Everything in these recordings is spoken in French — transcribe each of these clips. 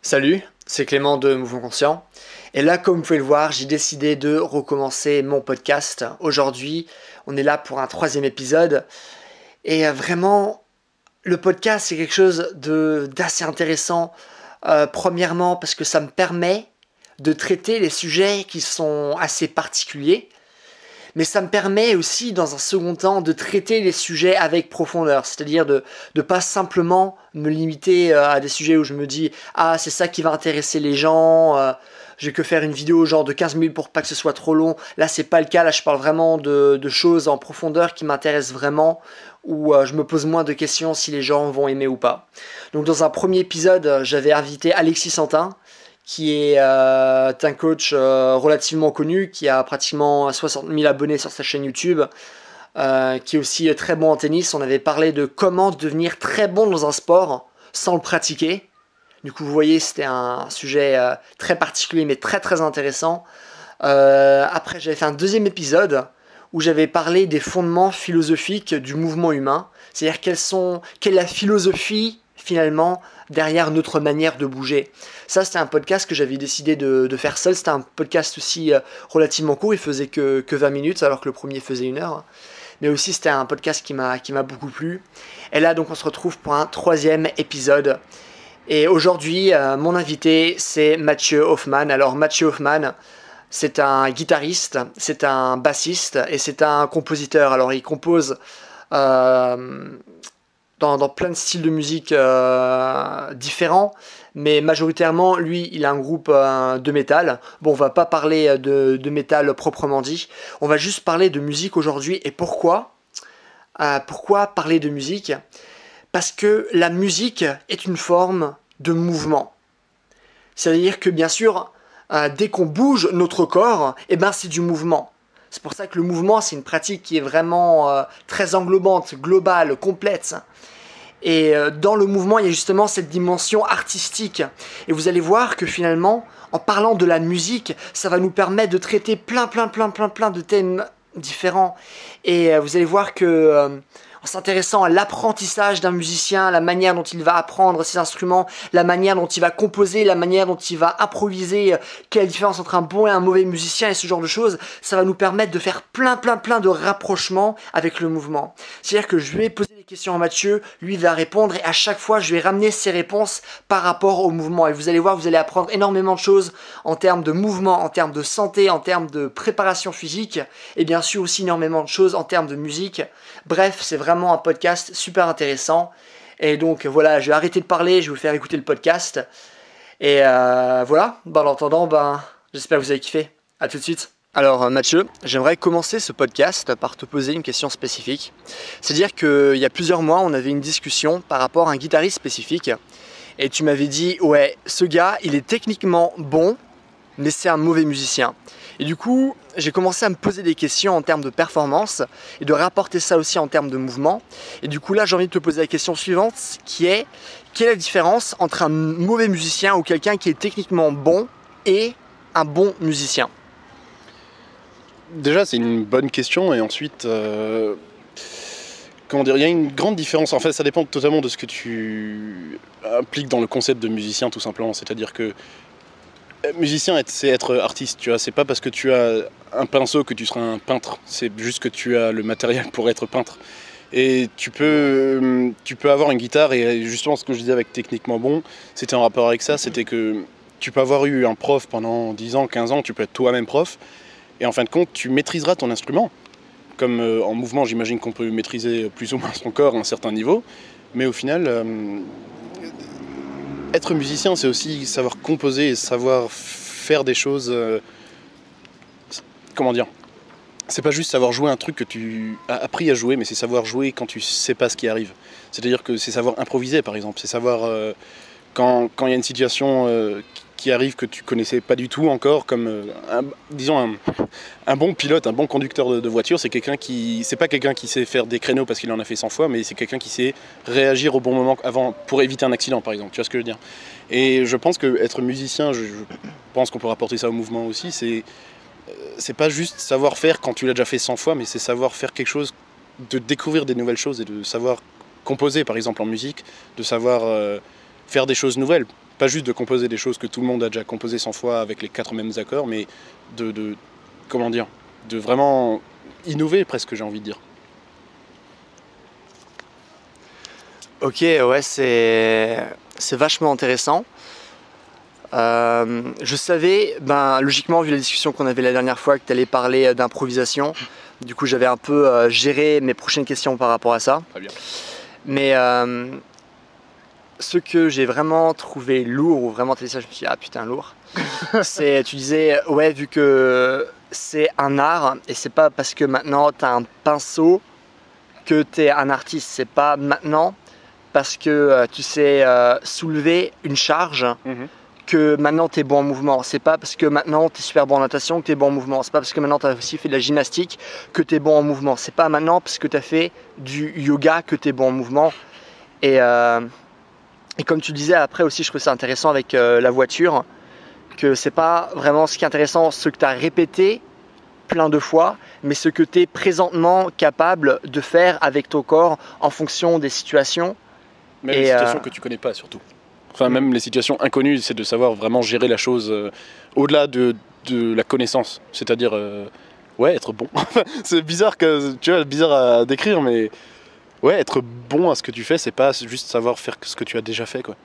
Salut, c'est Clément de Mouvement Conscient. Et là, comme vous pouvez le voir, j'ai décidé de recommencer mon podcast. Aujourd'hui, on est là pour un troisième épisode. Et vraiment, le podcast, c'est quelque chose d'assez intéressant. Premièrement, parce que ça me permet de traiter les sujets qui sont assez particuliers. Mais ça me permet aussi, dans un second temps, de traiter les sujets avec profondeur. C'est-à-dire de ne pas simplement me limiter à des sujets où je me dis « Ah, c'est ça qui va intéresser les gens, j'ai que faire une vidéo genre de 15 minutes pour pas que ce soit trop long. » Là, c'est pas le cas. Là, je parle vraiment de choses en profondeur qui m'intéressent vraiment, où je me pose moins de questions si les gens vont aimer ou pas. Donc, dans un premier épisode, j'avais invité Alexis Santin, qui est un coach relativement connu, qui a pratiquement 60 000 abonnés sur sa chaîne YouTube, qui est aussi très bon en tennis. On avait parlé de comment devenir très bon dans un sport sans le pratiquer. Du coup, vous voyez, c'était un sujet très particulier, mais très très intéressant. Après, j'avais fait un deuxième épisode où j'avais parlé des fondements philosophiques du mouvement humain. C'est-à-dire quelle est la philosophie, finalement, derrière notre manière de bouger. Ça, c'était un podcast que j'avais décidé de faire seul. C'était un podcast aussi relativement court. Il faisait que 20 minutes, alors que le premier faisait 1 heure. Mais aussi, c'était un podcast qui m'a beaucoup plu. Et là, donc, on se retrouve pour un troisième épisode. Et aujourd'hui, mon invité, c'est Mathieu Hoffman. Alors, Mathieu Hoffman, c'est un guitariste, c'est un bassiste et c'est un compositeur. Alors, il compose dans plein de styles de musique différents, mais majoritairement, lui, il a un groupe de métal. Bon, on va pas parler de métal proprement dit, on va juste parler de musique aujourd'hui. Et pourquoi parler de musique? Parce que la musique est une forme de mouvement. C'est-à-dire que, bien sûr, dès qu'on bouge notre corps, eh ben, c'est du mouvement. C'est pour ça que le mouvement, c'est une pratique qui est vraiment très englobante, globale, complète. Et dans le mouvement, il y a justement cette dimension artistique. Et vous allez voir que finalement, en parlant de la musique, ça va nous permettre de traiter plein de thèmes différents. Et vous allez voir que en s'intéressant à l'apprentissage d'un musicien, la manière dont il va apprendre ses instruments, la manière dont il va composer, la manière dont il va improviser, quelle est la différence entre un bon et un mauvais musicien et ce genre de choses, ça va nous permettre de faire plein de rapprochements avec le mouvement. C'est-à-dire que je vais poser des questions à Mathieu, lui il va répondre et à chaque fois je vais ramener ses réponses par rapport au mouvement. Et vous allez voir, vous allez apprendre énormément de choses en termes de mouvement, en termes de santé, en termes de préparation physique et bien sûr aussi énormément de choses en termes de musique. Bref, c'est vraiment un podcast super intéressant. Et donc voilà, je vais arrêter de parler, je vais vous faire écouter le podcast. Et voilà, en attendant, j'espère que vous avez kiffé. A tout de suite. Alors Mathieu, j'aimerais commencer ce podcast par te poser une question spécifique. C'est-à-dire qu'il y a plusieurs mois, on avait une discussion par rapport à un guitariste spécifique. Et tu m'avais dit, ouais, ce gars, il est techniquement bon, mais c'est un mauvais musicien. Et du coup, j'ai commencé à me poser des questions en termes de performance et de rapporter ça aussi en termes de mouvement. Et du coup là, j'ai envie de te poser la question suivante, qui est quelle est la différence entre un mauvais musicien ou quelqu'un qui est techniquement bon et un bon musicien? Déjà, c'est une bonne question, et ensuite, comment dire, il y a une grande différence. En fait, ça dépend totalement de ce que tu impliques dans le concept de musicien, tout simplement. C'est-à-dire que musicien, c'est être artiste, tu vois. C'est pas parce que tu as un pinceau que tu seras un peintre. C'est juste que tu as le matériel pour être peintre. Et tu peux avoir une guitare, et justement, ce que je disais avec techniquement bon, c'était en rapport avec ça. C'était que tu peux avoir eu un prof pendant 10 ans, 15 ans, tu peux être toi-même prof. Et en fin de compte, tu maîtriseras ton instrument. Comme en mouvement, j'imagine qu'on peut maîtriser plus ou moins son corps à un certain niveau. Mais au final, être musicien, c'est aussi savoir composer et savoir faire des choses... comment dire? C'est pas juste savoir jouer un truc que tu as appris à jouer, mais c'est savoir jouer quand tu sais pas ce qui arrive. C'est-à-dire que c'est savoir improviser, par exemple. C'est savoir quand il y a une situation qui arrive que tu connaissais pas du tout encore, comme disons un bon pilote, un bon conducteur de voiture, c'est pas quelqu'un qui sait faire des créneaux parce qu'il en a fait 100 fois, mais c'est quelqu'un qui sait réagir au bon moment avant pour éviter un accident, par exemple. Tu vois ce que je veux dire? Et je pense que être musicien, je pense qu'on peut rapporter ça au mouvement aussi, c'est pas juste savoir faire quand tu l'as déjà fait 100 fois, mais c'est savoir faire quelque chose, de découvrir des nouvelles choses et de savoir composer, par exemple en musique, de savoir faire des choses nouvelles. Pas juste de composer des choses que tout le monde a déjà composées 100 fois avec les 4 mêmes accords, mais comment dire, de vraiment innover presque, j'ai envie de dire. Ok, ouais, c'est vachement intéressant. Je savais, logiquement, vu la discussion qu'on avait la dernière fois, que tu allais parler d'improvisation. Du coup, j'avais un peu géré mes prochaines questions par rapport à ça. Très bien. Mais ce que j'ai vraiment trouvé lourd, ou vraiment ça, je me suis dit, ah putain, lourd, c'est, tu disais, ouais, vu que c'est un art, et c'est pas parce que maintenant tu as un pinceau que tu es un artiste. C'est pas maintenant parce que tu sais soulever une charge que maintenant tu es bon en mouvement. C'est pas parce que maintenant tu es super bon en natation que tu es bon en mouvement. C'est pas parce que maintenant tu as aussi fait de la gymnastique que tu es bon en mouvement. C'est pas maintenant parce que tu as fait du yoga que tu es bon en mouvement. Et comme tu disais après aussi, je trouve ça intéressant avec la voiture, que c'est pas vraiment ce qui est intéressant, ce que tu as répété plein de fois, mais ce que tu es présentement capable de faire avec ton corps en fonction des situations. Même les situations que tu connais pas surtout. Enfin, même les situations inconnues, c'est de savoir vraiment gérer la chose au-delà de la connaissance. C'est-à-dire, ouais, être bon. C'est bizarre, bizarre à décrire, mais ouais, être bon à ce que tu fais, c'est pas juste savoir faire ce que tu as déjà fait, quoi.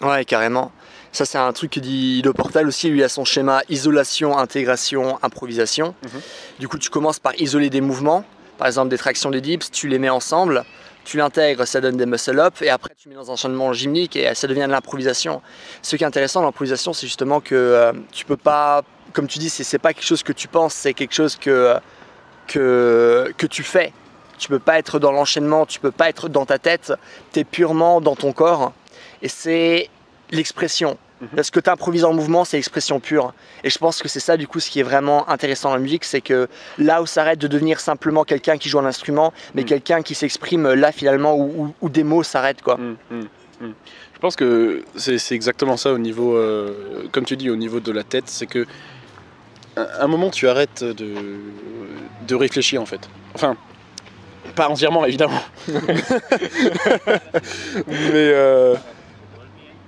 Ouais, carrément. Ça, c'est un truc que dit Le Portal aussi. Lui, a son schéma isolation, intégration, improvisation. Du coup, tu commences par isoler des mouvements, par exemple des tractions, des dips, tu les mets ensemble. Tu l'intègres, ça donne des muscle-up, et après tu mets dans un enchaînement gymnique et ça devient de l'improvisation. Ce qui est intéressant dans l'improvisation, c'est justement que tu peux pas, comme tu dis, c'est pas quelque chose que tu penses, c'est quelque chose que tu fais. Tu peux pas être dans l'enchaînement, tu peux pas être dans ta tête, tu es purement dans ton corps, et c'est l'expression. Ce que tu improvises en mouvement, c'est l'expression pure. Et je pense que c'est ça, du coup, ce qui est vraiment intéressant dans la musique, c'est que là où ça arrête de devenir simplement quelqu'un qui joue un instrument, mais quelqu'un qui s'exprime là, finalement, où des mots s'arrêtent, quoi. Je pense que c'est exactement ça au niveau, comme tu dis, au niveau de la tête, c'est que à un moment, tu arrêtes de réfléchir, en fait. Enfin, pas entièrement, évidemment.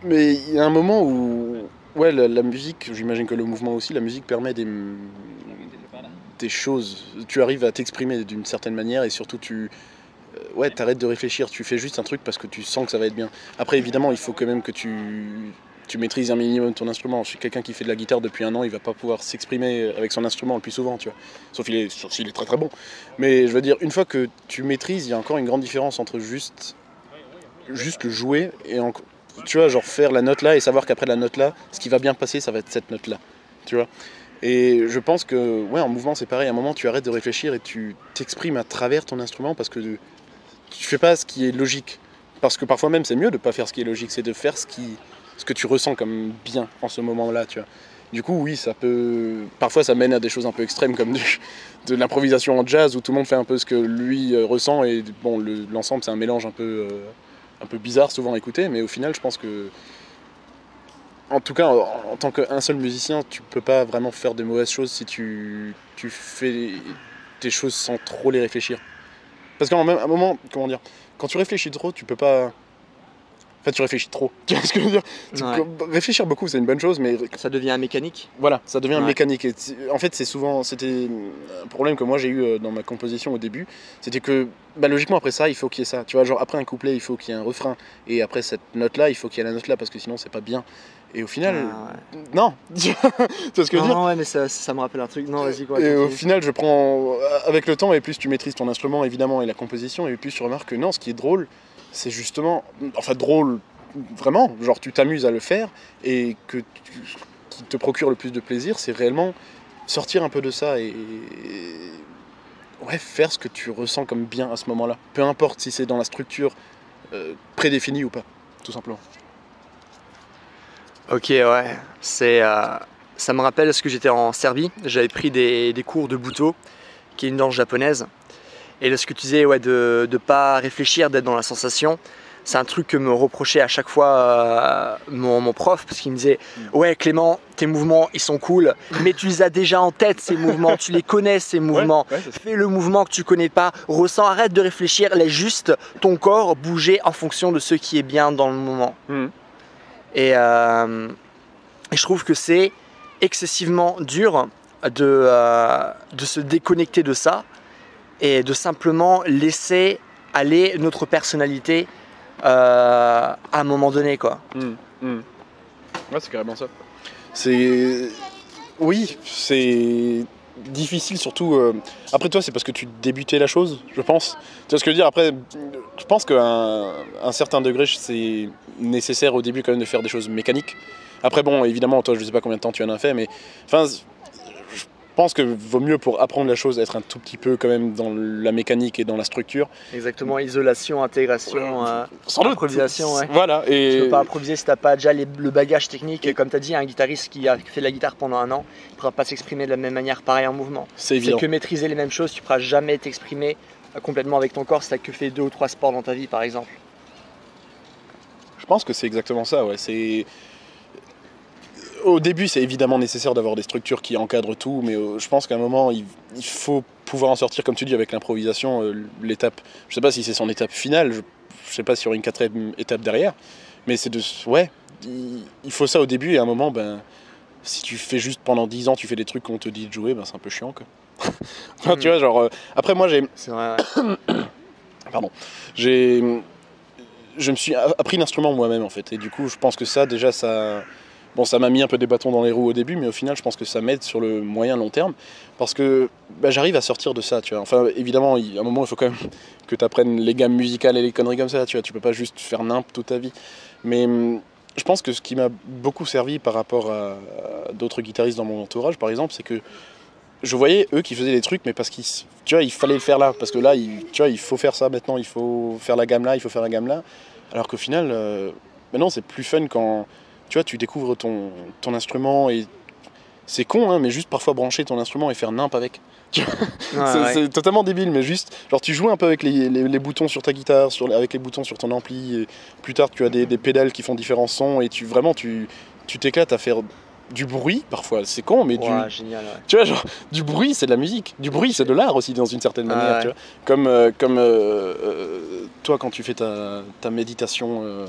Mais il y a un moment où, ouais, la musique, j'imagine que le mouvement aussi, la musique permet des choses. Tu arrives à t'exprimer d'une certaine manière et surtout ouais, t'arrêtes de réfléchir, tu fais juste un truc parce que tu sens que ça va être bien. Après, évidemment, il faut quand même que tu maîtrises un minimum ton instrument. Je suis quelqu'un qui fait de la guitare depuis 1 an, il va pas pouvoir s'exprimer avec son instrument le plus souvent, tu vois. Sauf s'il est très très bon. Mais je veux dire, une fois que tu maîtrises, il y a encore une grande différence entre juste le jouer et tu vois, genre faire la note là et savoir qu'après la note là, ce qui va bien passer, ça va être cette note là, tu vois. Et je pense que, ouais, en mouvement c'est pareil, à un moment tu arrêtes de réfléchir et tu t'exprimes à travers ton instrument parce que tu fais pas ce qui est logique. Parce que parfois même c'est mieux de pas faire ce qui est logique, c'est de faire ce que tu ressens comme bien en ce moment-là, tu vois. Du coup, oui, parfois ça mène à des choses un peu extrêmes comme de l'improvisation en jazz où tout le monde fait un peu ce que lui ressent et bon, l'ensemble c'est un mélange un peu bizarre souvent à écouter, mais au final je pense que en tout cas en tant qu'un seul musicien tu peux pas vraiment faire de mauvaises choses si tu fais des choses sans trop les réfléchir, parce qu'à un moment, comment dire, quand tu réfléchis trop tu peux pas, enfin tu réfléchis trop, tu vois ce que je veux dire. Réfléchir beaucoup c'est une bonne chose, mais ça devient mécanique. Voilà, ça devient mécanique. Et en fait, c'était un problème que moi j'ai eu dans ma composition au début. C'était que, logiquement, après ça, il faut qu'il y ait ça. Tu vois, genre après un couplet, il faut qu'il y ait un refrain. Et après cette note-là, il faut qu'il y ait la note-là, parce que sinon, c'est pas bien. Et au final, non. Tu vois ce que je veux dire ? Non, ouais, mais ça me rappelle un truc. Non, vas-y, quoi. Et au final, je prends, avec le temps, et plus tu maîtrises ton instrument, évidemment, et la composition, et plus tu remarques que non, ce qui est drôle, c'est justement, enfin drôle, vraiment, genre tu t'amuses à le faire, et qui te procure le plus de plaisir, c'est réellement sortir un peu de ça et ouais, faire ce que tu ressens comme bien à ce moment-là. Peu importe si c'est dans la structure prédéfinie ou pas, tout simplement. Ok, ouais, ça me rappelle ce que j'étais en Serbie, j'avais pris des cours de Buto, qui est une danse japonaise, et là, ce que tu disais, ouais, de pas réfléchir, d'être dans la sensation, c'est un truc que me reprochait à chaque fois mon prof, parce qu'il me disait « Ouais Clément, tes mouvements ils sont cool, mais tu les as déjà en tête ces mouvements, tu les connais ces mouvements, fais le mouvement que tu connais pas, ressens, arrête de réfléchir, laisse juste ton corps bouger en fonction de ce qui est bien dans le moment. » Et je trouve que c'est excessivement dur de se déconnecter de ça et de simplement laisser aller notre personnalité à un moment donné, quoi. Ouais, c'est carrément ça. Oui, c'est difficile, surtout... Après toi, c'est parce que tu débutais la chose, je pense. Tu vois ce que je veux dire? Après, je pense qu'à un certain degré, c'est nécessaire au début quand même de faire des choses mécaniques. Après, bon, évidemment, toi, je sais pas combien de temps tu en as fait, mais... Enfin, je pense que vaut mieux pour apprendre la chose être un tout petit peu quand même dans la mécanique et dans la structure. Exactement, isolation, intégration, sans doute. improvisation. Ouais. Voilà. Et... Tu peux pas improviser si t'as pas déjà le bagage technique. Comme tu as dit, un guitariste qui a fait de la guitare pendant un an, il ne pourra pas s'exprimer de la même manière, pareil en mouvement. C'est évident. C'est que maîtriser les mêmes choses, tu ne pourras jamais t'exprimer complètement avec ton corps si tu n'as que fait 2 ou 3 sports dans ta vie, par exemple. Je pense que c'est exactement ça, ouais. Au début, c'est évidemment nécessaire d'avoir des structures qui encadrent tout, mais je pense qu'à un moment, il faut pouvoir en sortir, comme tu dis, avec l'improvisation, l'étape. Je sais pas si c'est son étape finale, je sais pas s'il y aura une 4e étape derrière, mais c'est de... Ouais, il faut ça au début, et à un moment, ben, si tu fais juste pendant 10 ans, tu fais des trucs qu'on te dit de jouer, ben c'est un peu chiant, quoi. Enfin, tu vois, genre... après, moi, j'ai... C'est vrai, ouais. Pardon. Je me suis appris l'instrument moi-même, en fait, et du coup, je pense que ça, déjà, ça... Bon, ça m'a mis un peu des bâtons dans les roues au début, mais au final, je pense que ça m'aide sur le moyen long terme, parce que bah, j'arrive à sortir de ça, tu vois. Enfin, évidemment, à un moment, il faut quand même que tu apprennes les gammes musicales et les conneries comme ça, tu vois. Tu peux pas juste faire n'importe toute ta vie. Mais je pense que ce qui m'a beaucoup servi par rapport à d'autres guitaristes dans mon entourage, par exemple, c'est que je voyais eux qui faisaient des trucs, mais parce qu'il fallait le faire là, parce que là, tu vois, il faut faire ça maintenant, il faut faire la gamme là, il faut faire la gamme là. Alors qu'au final, maintenant, c'est plus fun quand... Tu vois, tu découvres ton instrument et c'est con, hein, mais juste parfois brancher ton instrument et faire nimp avec. C'est totalement débile, mais juste, genre tu joues un peu avec les boutons sur ta guitare, avec les boutons sur ton ampli, et plus tard tu as des pédales qui font différents sons et tu t'éclates à faire du bruit, parfois c'est con, mais génial, ouais. Tu vois, genre, du bruit c'est de la musique, du bruit c'est de l'art aussi dans une certaine manière, tu vois. Comme toi quand tu fais ta méditation...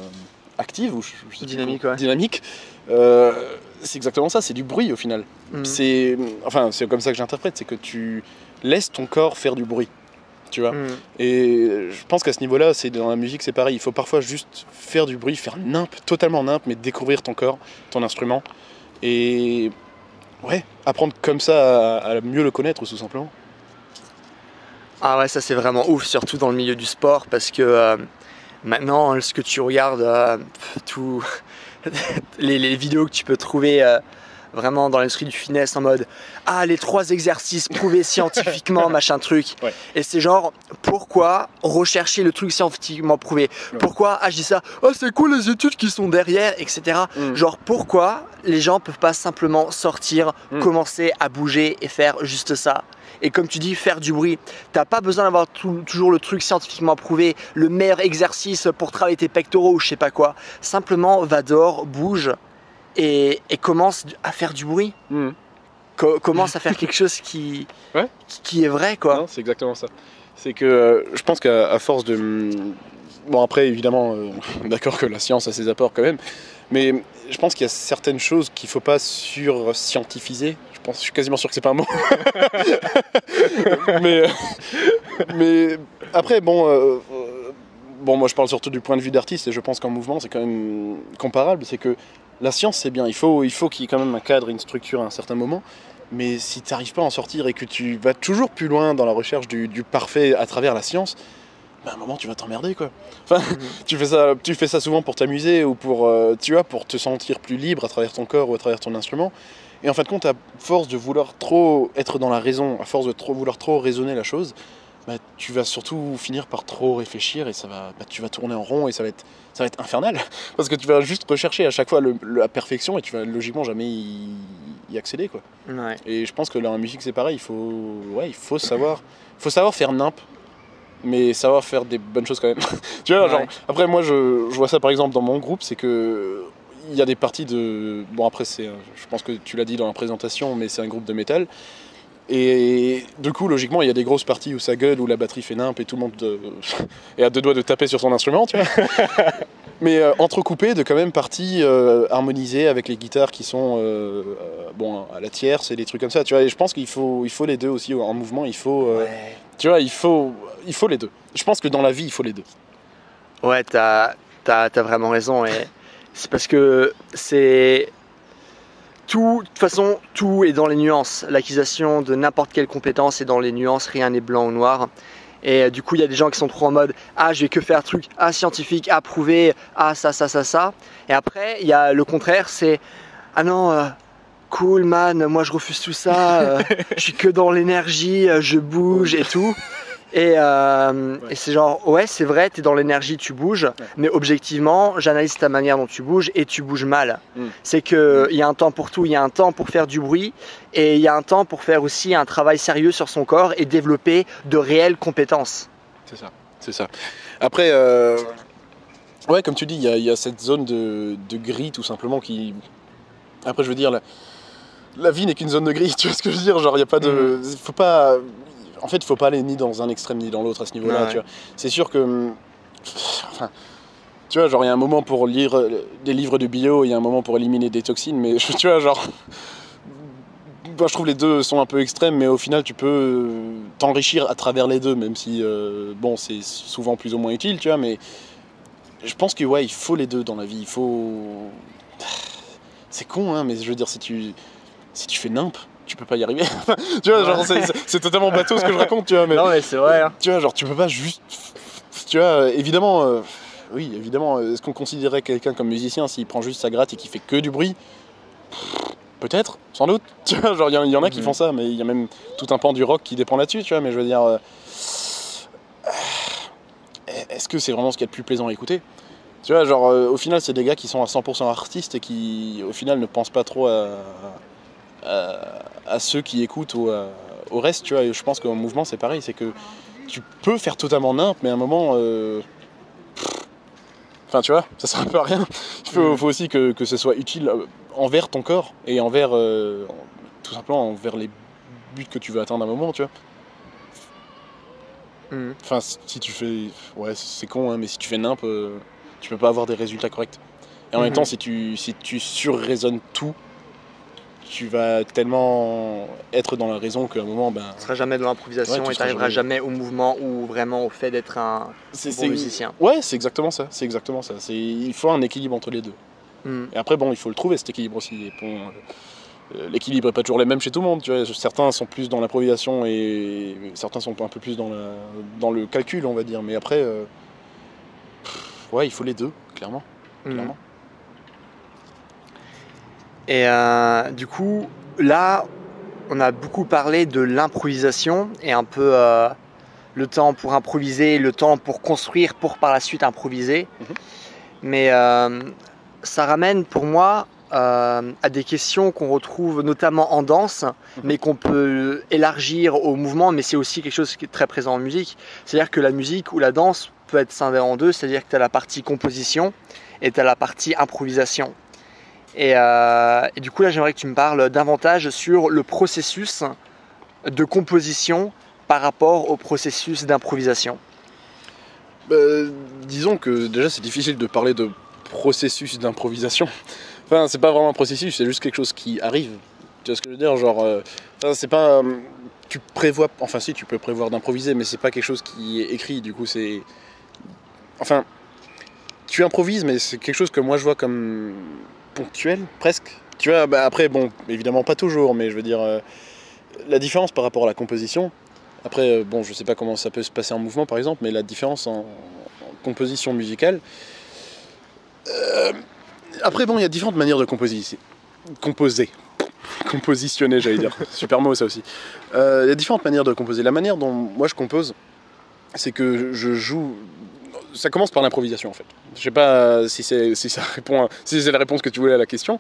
active ou dynamique, ouais. Dynamique, c'est exactement ça, c'est du bruit au final. C'est comme ça que j'interprète, c'est que tu laisses ton corps faire du bruit, tu vois. Et je pense qu'à ce niveau-là, dans la musique c'est pareil, il faut parfois juste faire du bruit, faire totalement nimp, mais découvrir ton corps, ton instrument, et ouais, apprendre comme ça à mieux le connaître tout simplement. Ah ouais, ça c'est vraiment ouf, surtout dans le milieu du sport, parce que maintenant, ce que tu regardes, tous les vidéos que tu peux trouver vraiment dans l'industrie du fitness en mode « Ah, les 3 exercices prouvés scientifiquement, machin truc ouais. ». Et c'est genre, pourquoi rechercher le truc scientifiquement prouvé? Pourquoi, je dis ça, c'est quoi les études qui sont derrière, etc. Genre, pourquoi les gens peuvent pas simplement sortir, commencer à bouger et faire juste ça? Et comme tu dis, faire du bruit. T'as pas besoin d'avoir toujours le truc scientifiquement prouvé, le meilleur exercice pour travailler tes pectoraux ou je sais pas quoi. Simplement, va dehors, bouge et commence à faire du bruit. Commence à faire quelque chose qui est vrai, quoi. C'est exactement ça. C'est que je pense qu'à force de... Bon, après, évidemment, d'accord que la science a ses apports quand même, mais je pense qu'il y a certaines choses qu'il faut pas sur-scientifiser. Je suis quasiment sûr que c'est pas un mot. mais après, bon, moi je parle surtout du point de vue d'artiste et je pense qu'en mouvement c'est quand même comparable. C'est que la science c'est bien, il faut qu'il y ait quand même un cadre, une structure à un certain moment. Mais si tu n'arrives pas à en sortir et que tu vas toujours plus loin dans la recherche du parfait à travers la science, à un moment tu vas t'emmerder quoi. Enfin, tu fais ça souvent pour t'amuser ou pour te sentir plus libre à travers ton corps ou à travers ton instrument. Et en fin de compte, à force de vouloir trop être dans la raison, à force de vouloir trop raisonner la chose, tu vas surtout finir par trop réfléchir et tu vas tourner en rond et ça va être infernal. Parce que tu vas juste rechercher à chaque fois la perfection et tu vas logiquement jamais y accéder, quoi. Ouais. Et je pense que dans la musique c'est pareil, il faut savoir faire nimp, mais savoir faire des bonnes choses quand même. Tu vois, genre, après moi je vois ça par exemple dans mon groupe, c'est que il y a des parties de... Bon après je pense que tu l'as dit dans la présentation, mais c'est un groupe de métal. Et du coup, logiquement, il y a des grosses parties où ça gueule, où la batterie fait nimp et tout le monde est à deux doigts de taper sur son instrument, tu vois. Mais entrecoupé de quand même parties harmonisées avec les guitares qui sont bon, à la tierce et des trucs comme ça, tu vois. Et je pense qu'il faut les deux aussi en mouvement, il faut... Ouais. Tu vois, il faut les deux. Je pense que dans la vie, il faut les deux. Ouais, t'as vraiment raison. Et c'est parce que c'est... Tout, de toute façon, tout est dans les nuances. L'acquisition de n'importe quelle compétence est dans les nuances, rien n'est blanc ou noir. Et du coup, il y a des gens qui sont trop en mode « Ah, je vais que faire un truc scientifique, prouver, ça. » Et après, il y a le contraire, c'est « Ah non, cool man, moi je refuse tout ça, je suis que dans l'énergie, je bouge et tout. » Et c'est genre, ouais, c'est vrai, t'es dans l'énergie, tu bouges, mais objectivement, j'analyse ta manière dont tu bouges et tu bouges mal. C'est qu'il y a un temps pour tout, il y a un temps pour faire du bruit et il y a un temps pour faire aussi un travail sérieux sur son corps et développer de réelles compétences. C'est ça. Après, ouais, comme tu dis, il y a cette zone de gris tout simplement qui... Après, je veux dire, la vie n'est qu'une zone de gris, tu vois ce que je veux dire? Genre, il n'y a pas de... Faut pas... En fait, il faut pas aller ni dans un extrême ni dans l'autre à ce niveau-là, tu vois. C'est sûr que... Enfin, tu vois, genre, il y a un moment pour lire des livres de bio, il y a un moment pour éliminer des toxines, mais tu vois, genre... Moi, je trouve les deux sont un peu extrêmes, mais au final, tu peux t'enrichir à travers les deux, même si, bon, c'est souvent plus ou moins utile, tu vois, mais... Je pense que, ouais, il faut les deux dans la vie, il faut... C'est con, hein, mais je veux dire, si tu fais nimp, tu peux pas y arriver. Tu vois, genre, c'est totalement bateau ce que je raconte, tu vois. Mais, non, mais c'est vrai. Hein. Tu vois, genre, tu peux pas juste... Tu vois, évidemment, oui, évidemment, est-ce qu'on considérait quelqu'un comme musicien s'il prend juste sa gratte et qu'il fait que du bruit? Peut-être, sans doute. Tu vois, genre, il y en a qui font ça, mais il y a même tout un pan du rock qui dépend là-dessus, tu vois. Mais je veux dire... est-ce que c'est vraiment ce qu'il y a de plus plaisant à écouter? Tu vois, genre, au final, c'est des gars qui sont à 100% artistes et qui, au final, ne pensent pas trop à ceux qui écoutent ou au reste, tu vois. Et je pense qu'en mouvement, c'est pareil, c'est que tu peux faire totalement nimp, mais à un moment... Enfin, tu vois, ça sert un peu à rien. Il faut aussi que ce soit utile envers ton corps et envers, tout simplement, envers les buts que tu veux atteindre à un moment, tu vois. Enfin, si tu fais... Ouais, c'est con, hein, mais si tu fais nimp... tu peux pas avoir des résultats corrects. Et en même temps, si tu surraisonnes tout, tu vas tellement être dans la raison qu'à un moment, ben... Tu seras jamais dans l'improvisation et tu n'arriveras jamais au mouvement ou vraiment au fait d'être un bon musicien. Ouais, c'est exactement ça. Il faut un équilibre entre les deux. Et après, bon, il faut le trouver, cet équilibre aussi. Et bon, l'équilibre n'est pas toujours le même chez tout le monde. Tu vois. Certains sont plus dans l'improvisation et certains sont un peu plus dans le calcul, on va dire. Mais après... ouais, il faut les deux, clairement. Et du coup, là, on a beaucoup parlé de l'improvisation et un peu le temps pour improviser, le temps pour construire, pour par la suite improviser. Mais ça ramène pour moi à des questions qu'on retrouve notamment en danse, mais qu'on peut élargir au mouvement, mais c'est aussi quelque chose qui est très présent en musique. C'est-à-dire que la musique ou la danse peut être scindée en deux, c'est-à-dire que tu as la partie composition et tu as la partie improvisation. Et du coup là j'aimerais que tu me parles davantage sur le processus de composition par rapport au processus d'improvisation. Disons que déjà c'est difficile de parler de processus d'improvisation. Enfin, c'est pas vraiment un processus, c'est juste quelque chose qui arrive. Tu vois ce que je veux dire? Genre, c'est pas... tu prévois... Enfin si, tu peux prévoir d'improviser, mais c'est pas quelque chose qui est écrit, du coup c'est... Enfin, tu improvises, mais c'est quelque chose que moi je vois comme ponctuel, presque. Tu vois, bah après, bon, évidemment pas toujours, mais je veux dire, la différence par rapport à la composition, après, bon, je sais pas comment ça peut se passer en mouvement par exemple, mais la différence en composition musicale, après, bon, il y a différentes manières de compositionner, j'allais dire, super mot ça aussi. Il y a différentes manières de composer. La manière dont moi je compose, c'est que je joue... Ça commence par l'improvisation en fait. Je sais pas si ça répond si c'est la réponse que tu voulais à la question,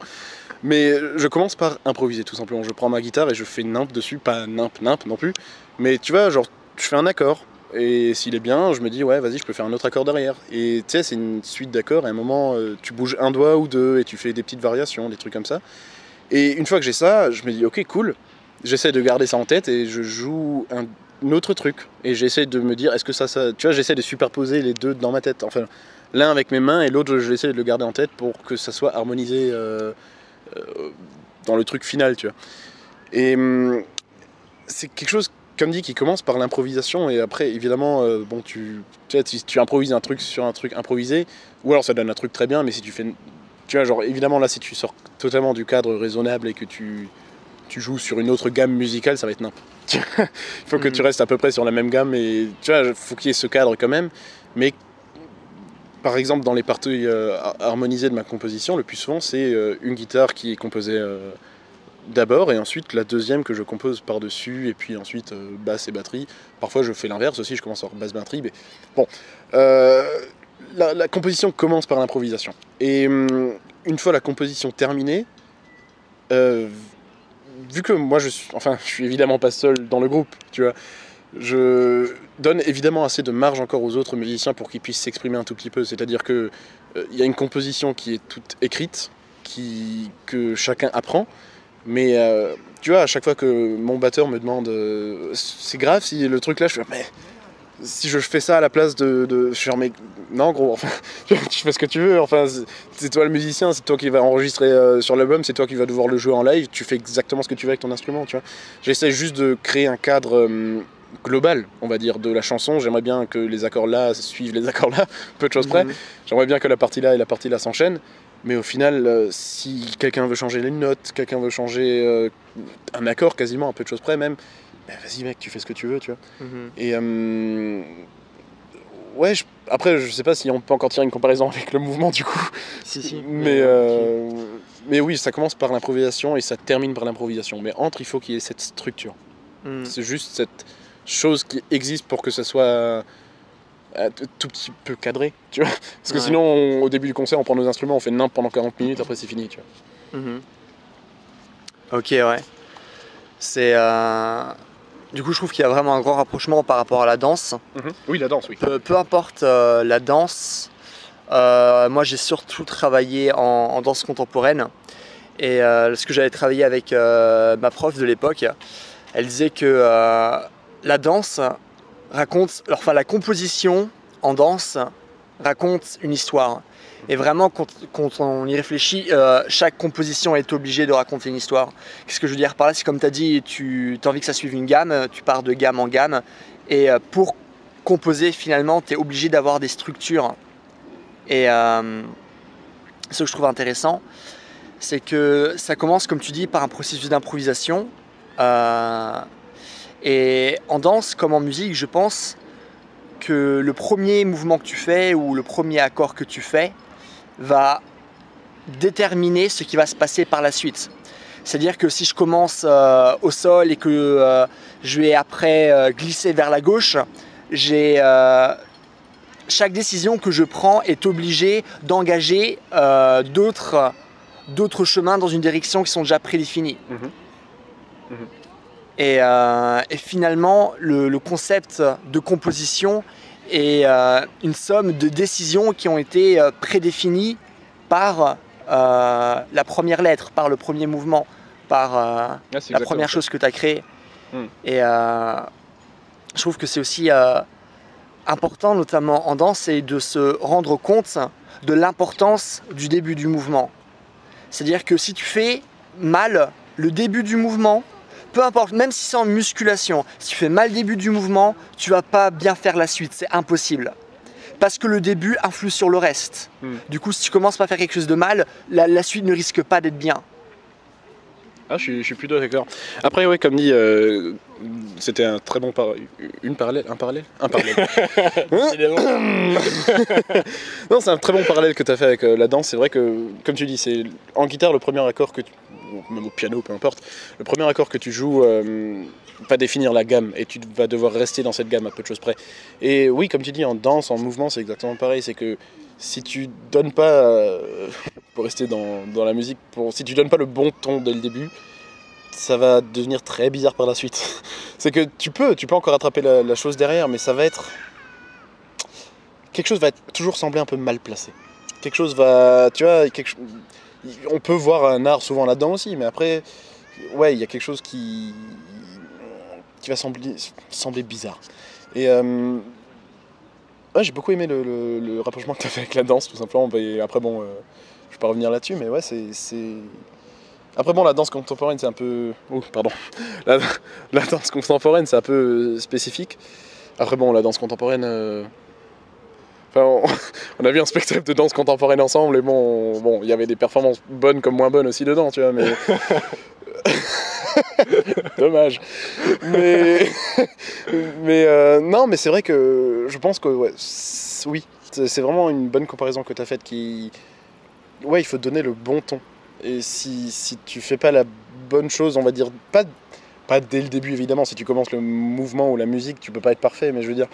mais je commence par improviser tout simplement. Je prends ma guitare et je fais nimp dessus, pas nimp non plus, mais tu vois, genre je fais un accord et s'il est bien, je me dis ouais vas-y je peux faire un autre accord derrière. Et tu sais c'est une suite d'accords et à un moment tu bouges un doigt ou deux et tu fais des petites variations, des trucs comme ça. Et une fois que j'ai ça, je me dis ok cool. j'essaie de garder ça en tête et je joue un autre truc. Et j'essaie de me dire, est-ce que ça... Tu vois, j'essaie de superposer les deux dans ma tête. Enfin, l'un avec mes mains et l'autre, j'essaie de le garder en tête pour que ça soit harmonisé dans le truc final, tu vois. Et c'est quelque chose, comme dit, qui commence par l'improvisation. Et après, évidemment, bon, tu improvises un truc sur un truc improvisé, ou alors ça donne un truc très bien, mais si tu fais... Tu vois, genre, évidemment, là, si tu sors totalement du cadre raisonnable et que tu joues sur une autre gamme musicale, ça va être n'importe. Il faut que tu restes à peu près sur la même gamme et tu vois, il faut qu'il y ait ce cadre quand même. Mais par exemple, dans les parties harmonisées de ma composition, le plus souvent, c'est une guitare qui est composée d'abord et ensuite la deuxième que je compose par-dessus et puis ensuite basse et batterie. Parfois, je fais l'inverse aussi, je commence par basse batterie. Mais bon, la composition commence par l'improvisation. Et une fois la composition terminée, vu que moi je suis évidemment pas seul dans le groupe, tu vois, je donne évidemment assez de marge encore aux autres musiciens pour qu'ils puissent s'exprimer un tout petit peu. C'est-à-dire que y a une composition qui est toute écrite, que chacun apprend, mais tu vois, à chaque fois que mon batteur me demande c'est grave si le truc là, je fais mais si je fais ça à la place je suis genre mais non gros, enfin tu fais ce que tu veux, enfin c'est toi le musicien, c'est toi qui va enregistrer sur l'album, c'est toi qui va devoir le jouer en live, tu fais exactement ce que tu veux avec ton instrument, tu vois. J'essaie juste de créer un cadre global, on va dire, de la chanson. J'aimerais bien que les accords là suivent les accords là, peu de choses près. J'aimerais bien que la partie là et la partie là s'enchaînent, mais au final si quelqu'un veut changer les notes, quelqu'un veut changer un accord quasiment, à peu de choses près même, ben vas-y mec, tu fais ce que tu veux, tu vois. Et ouais, après je sais pas si on peut encore tirer une comparaison avec le mouvement du coup. Si. Mais oui, ça commence par l'improvisation et ça termine par l'improvisation. Mais il faut qu'il y ait cette structure. C'est juste cette chose qui existe pour que ça soit tout petit peu cadré, tu vois. Parce que sinon, au début du concert, on prend nos instruments, on fait nimp pendant 40 minutes, après c'est fini, tu vois. Ok, ouais. C'est... Du coup, je trouve qu'il y a vraiment un grand rapprochement par rapport à la danse. Oui, la danse, oui. Peu importe la danse, moi j'ai surtout travaillé en danse contemporaine. Et lorsque j'avais travaillé avec ma prof de l'époque, elle disait que la danse raconte, enfin la composition en danse raconte une histoire. Et vraiment, quand on y réfléchit, chaque composition est obligée de raconter une histoire. Qu'est-ce que je veux dire par là? C'est comme tu as dit, tu as envie que ça suive une gamme, tu pars de gamme en gamme. Et pour composer, finalement, tu es obligé d'avoir des structures. Et ce que je trouve intéressant, c'est que ça commence, comme tu dis, par un processus d'improvisation. Et en danse, comme en musique, je pense que le premier mouvement que tu fais ou le premier accord que tu fais va déterminer ce qui va se passer par la suite. C'est-à-dire que si je commence au sol et que je vais après glisser vers la gauche, chaque décision que je prends est obligée d'engager d'autres chemins dans une direction qui sont déjà prédéfinis. Et finalement, le concept de composition est une somme de décisions qui ont été prédéfinies par la première lettre, par le premier mouvement, par la première chose que tu as créée. Et je trouve que c'est aussi important, notamment en danse, c'est de se rendre compte de l'importance du début du mouvement. C'est-à-dire que si tu fais mal le début du mouvement, peu importe, même si c'est en musculation, si tu fais mal le début du mouvement, tu vas pas bien faire la suite, c'est impossible. Parce que le début influe sur le reste. Du coup, si tu commences par faire quelque chose de mal, la suite ne risque pas d'être bien. Ah, je suis plutôt d'accord. Après, ouais, comme dit, c'était un très bon un parallèle. Non, c'est un très bon parallèle que tu as fait avec la danse. C'est vrai que, comme tu dis, c'est en guitare le premier accord que tu... même au piano, peu importe, le premier accord que tu joues va définir la gamme et tu vas devoir rester dans cette gamme à peu de choses près. Et oui, comme tu dis, en danse, en mouvement, c'est exactement pareil. C'est que si tu donnes pas, pour rester dans la musique, si tu donnes pas le bon ton dès le début, ça va devenir très bizarre par la suite. C'est que tu peux encore attraper la chose derrière, mais ça va être... quelque chose va toujours sembler un peu mal placé. Quelque chose va... Tu vois, on peut voir un art souvent là-dedans aussi, mais après, ouais, il y a quelque chose qui va sembler bizarre. Et ouais, j'ai beaucoup aimé le rapprochement que tu as fait avec la danse, tout simplement. Et après, bon, je vais pas revenir là-dessus, mais ouais, c'est... Après, bon, la danse contemporaine, c'est un peu... Oh, pardon. La danse contemporaine, c'est un peu spécifique. Après, bon, la danse contemporaine... Enfin, on a vu un spectacle de danse contemporaine ensemble, et bon, il y avait des performances bonnes comme moins bonnes aussi dedans, tu vois, mais... Dommage. Non, mais c'est vrai que je pense que ouais, oui, c'est vraiment une bonne comparaison que tu as faite qui... Ouais, il faut te donner le bon ton. Et si tu fais pas la bonne chose, on va dire, pas dès le début évidemment, si tu commences le mouvement ou la musique, tu peux pas être parfait, mais je veux dire,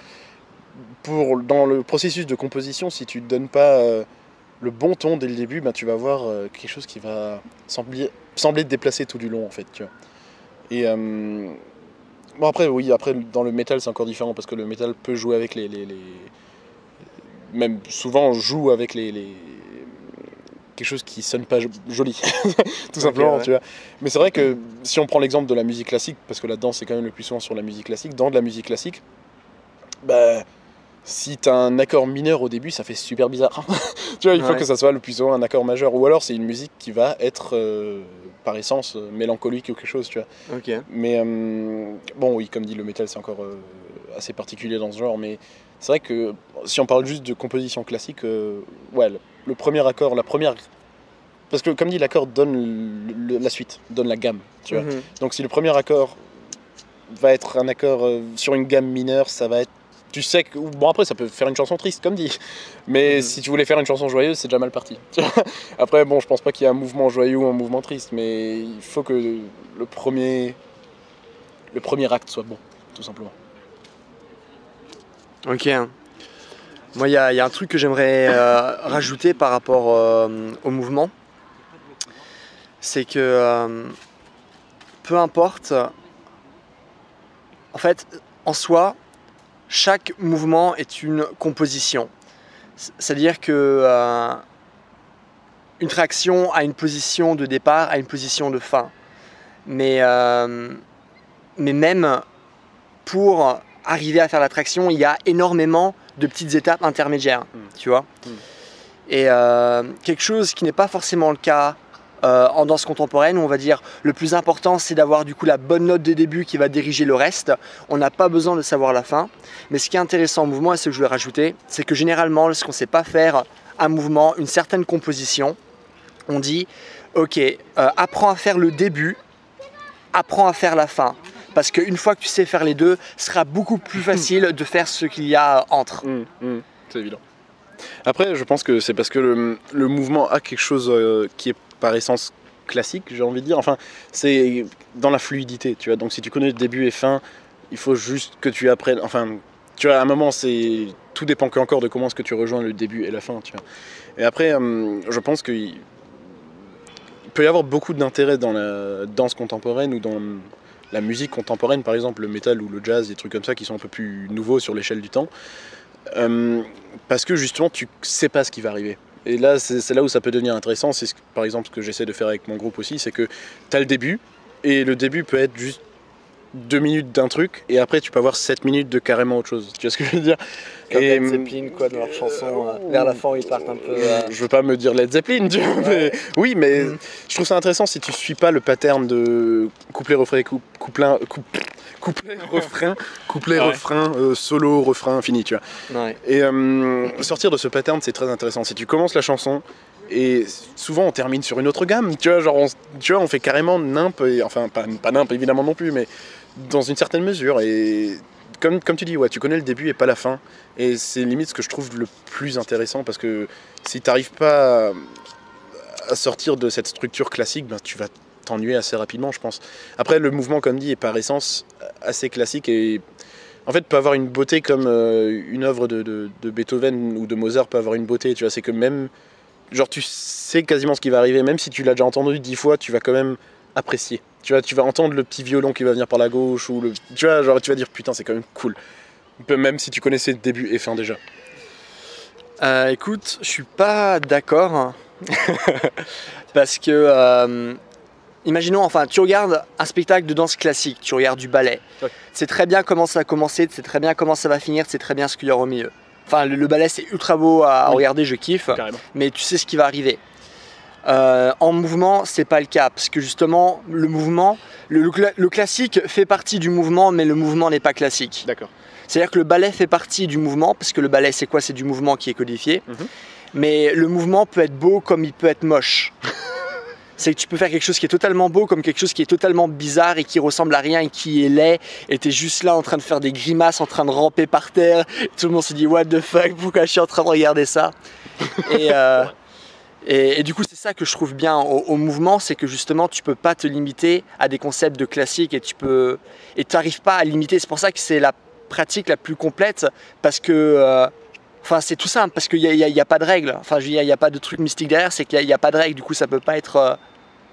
dans le processus de composition, si tu ne donnes pas le bon ton dès le début, ben, tu vas avoir quelque chose qui va sembler te déplacer tout du long en fait, tu vois. Et bon après oui, après dans le métal c'est encore différent parce que le métal peut jouer avec même souvent on joue avec quelque chose qui sonne pas joli tout simplement, ouais. Tu vois. Mais c'est vrai que si on prend l'exemple de la musique classique, parce que la danse c'est quand même le plus souvent sur la musique classique, dans de la musique classique, bah si t'as un accord mineur au début, ça fait super bizarre. Tu vois, il faut que ça soit le plus souvent un accord majeur. Ou alors c'est une musique qui va être, par essence, mélancolique ou quelque chose, tu vois. Okay. Mais bon, oui, comme dit, le métal, c'est encore assez particulier dans ce genre. Mais c'est vrai que si on parle juste de composition classique, ouais, le premier accord, la première... Parce que, comme dit, l'accord donne la suite, donne la gamme, tu vois. Donc si le premier accord va être un accord sur une gamme mineure, ça va être... Tu sais que... Bon, après, ça peut faire une chanson triste, comme dit. Mais si tu voulais faire une chanson joyeuse, c'est déjà mal parti. Après, bon, je pense pas qu'il y ait un mouvement joyeux ou un mouvement triste, mais il faut que le premier acte soit bon, tout simplement. Ok. Moi, il y a un truc que j'aimerais rajouter par rapport au mouvement. C'est que peu importe... En fait, en soi... Chaque mouvement est une composition. C'est-à-dire que une traction a une position de départ, a une position de fin. Mais même pour arriver à faire la traction, il y a énormément de petites étapes intermédiaires, tu vois. Et quelque chose qui n'est pas forcément le cas en danse contemporaine, où on va dire le plus important c'est d'avoir du coup la bonne note de début qui va diriger le reste. On n'a pas besoin de savoir la fin. Mais ce qui est intéressant en mouvement, et ce que je voulais rajouter, c'est que généralement lorsqu'on ne sait pas faire un mouvement, une certaine composition, on dit ok, apprends à faire le début, apprends à faire la fin. Parce qu'une fois que tu sais faire les deux, ce sera beaucoup plus facile de faire ce qu'il y a entre. C'est évident. Après, je pense que c'est parce que le mouvement a quelque chose qui est par essence classique, j'ai envie de dire. Enfin, c'est dans la fluidité, tu vois. Donc si tu connais le début et fin, il faut juste que tu apprennes... Enfin, tu vois, à un moment, tout dépend encore de comment est-ce que tu rejoins le début et la fin, tu vois. Et après, je pense qu'il peut y avoir beaucoup d'intérêt dans la danse contemporaine ou dans la musique contemporaine, par exemple, le métal ou le jazz, des trucs comme ça qui sont un peu plus nouveaux sur l'échelle du temps. Parce que justement tu sais pas ce qui va arriver, et là c'est là où ça peut devenir intéressant. C'est par exemple ce que j'essaie de faire avec mon groupe aussi, c'est que tu as le début, et le début peut être juste 2 minutes d'un truc, et après tu peux avoir 7 minutes de carrément autre chose, tu vois ce que je veux dire. Comme Led Zeppelin quoi, dans leur chanson, vers la fin ils partent un peu... Je veux pas me dire Led Zeppelin, tu vois, mais oui, mais je trouve ça intéressant si tu suis pas le pattern de couplet, refrain, couplet, refrain, solo, refrain, fini, tu vois. Ouais. Et sortir de ce pattern, c'est très intéressant. Si tu commences la chanson, et souvent on termine sur une autre gamme, tu vois, genre on fait carrément nimp, et, enfin pas nimp évidemment non plus, mais dans une certaine mesure. Et comme tu dis, ouais, tu connais le début et pas la fin, et c'est limite ce que je trouve le plus intéressant, parce que si t'arrives pas à sortir de cette structure classique, ben, tu vas t'ennuyer assez rapidement, je pense. Après, le mouvement, comme dit, est par essence assez classique, et en fait peut avoir une beauté comme une œuvre de Beethoven ou de Mozart peut avoir une beauté, tu vois. C'est que même, genre, tu sais quasiment ce qui va arriver, même si tu l'as déjà entendu 10 fois, tu vas quand même apprécier. Tu vois, tu vas entendre le petit violon qui va venir par la gauche, ou tu vois, genre, tu vas dire putain, c'est quand même cool. Même si tu connaissais le début et fin déjà. Écoute, je suis pas d'accord parce que imaginons, enfin, tu regardes un spectacle de danse classique, tu regardes du ballet. Ouais. Tu sais très bien comment ça va commencer, tu sais très bien comment ça va finir, tu sais très bien ce qu'il y aura au milieu. Enfin, le ballet, c'est ultra beau à regarder, je kiffe, Carrément. mais tu sais ce qui va arriver. En mouvement, c'est pas le cas, parce que justement, le mouvement, le classique fait partie du mouvement, mais le mouvement n'est pas classique. D'accord. C'est-à-dire que le ballet fait partie du mouvement, parce que le ballet, c'est quoi? C'est du mouvement qui est codifié. Mais le mouvement peut être beau comme il peut être moche. C'est que tu peux faire quelque chose qui est totalement beau comme quelque chose qui est totalement bizarre et qui ressemble à rien et qui est laid. Et t'es juste là en train de faire des grimaces, en train de ramper par terre. Et tout le monde se dit what the fuck, pourquoi je suis en train de regarder ça? Et du coup, c'est ça que je trouve bien au mouvement, c'est que justement, tu peux pas te limiter à des concepts de classique et tu n'arrives pas à limiter. C'est pour ça que c'est la pratique la plus complète parce que, enfin, c'est tout simple parce qu'il n'y a pas de règles. Enfin, je veux dire, il n'y a pas de truc mystique derrière, c'est qu'il n'y a pas de règles. Du coup, ça peut pas être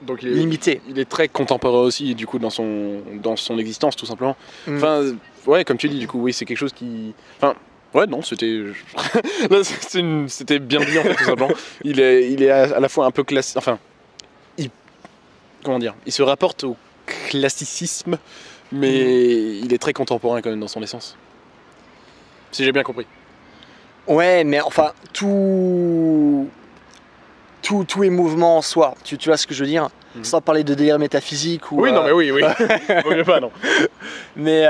Donc limité. Il est très contemporain aussi, du coup, dans son existence, tout simplement. Enfin, ouais, comme tu dis, du coup, oui, c'est quelque chose qui... Enfin, ouais, non, c'était... c'était bien dit, en fait, tout simplement. Il est à la fois un peu classique... Enfin, comment dire? Il se rapporte au classicisme, mais il est très contemporain, quand même, dans son essence. Si j'ai bien compris. Ouais, mais enfin, tout est mouvement en soi. Tu vois ce que je veux dire? Sans parler de délire métaphysique ou... Oui, non, mais oui. Vaut mieux pas, non. Mais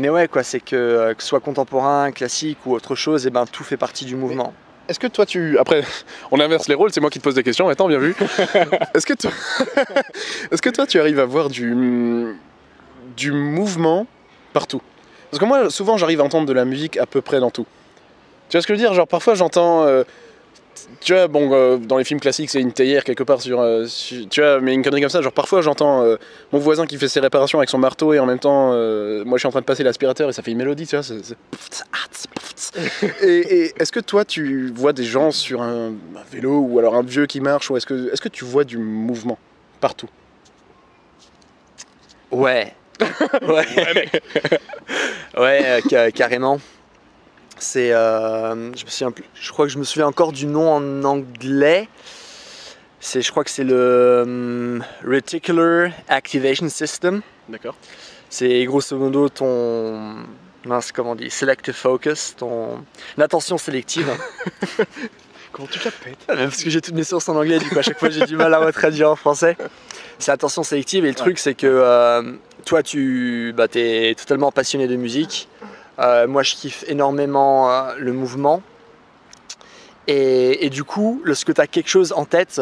ouais, quoi, c'est que ce soit contemporain, classique ou autre chose, et ben tout fait partie du mouvement. Est-ce que toi Après, on inverse les rôles, c'est moi qui te pose des questions maintenant, bien vu. Est-ce que toi tu arrives à voir du mouvement partout? Parce que moi, souvent, j'arrive à entendre de la musique à peu près dans tout. Tu vois ce que je veux dire? Genre, parfois, j'entends... tu vois, bon, dans les films classiques, c'est une théière quelque part sur... tu vois, mais une connerie comme ça. Genre, parfois, j'entends mon voisin qui fait ses réparations avec son marteau et en même temps, moi, je suis en train de passer l'aspirateur et ça fait une mélodie, tu vois. Et est-ce que toi, tu vois des gens sur un vélo ou alors un vieux qui marche, ou est-ce que tu vois du mouvement partout? Ouais. Ouais, carrément. C'est, je crois que je me souviens encore du nom en anglais. Je crois que c'est le Reticular Activation System. D'accord. C'est grosso modo comment on dit, selective focus, ton attention sélective. Comment tu la pètes? Parce que j'ai toutes mes sources en anglais, du coup à chaque fois j'ai du mal à retraduire en français. C'est attention sélective et le truc c'est que toi t'es totalement passionné de musique. Moi je kiffe énormément le mouvement. Et du coup, lorsque tu as quelque chose en tête,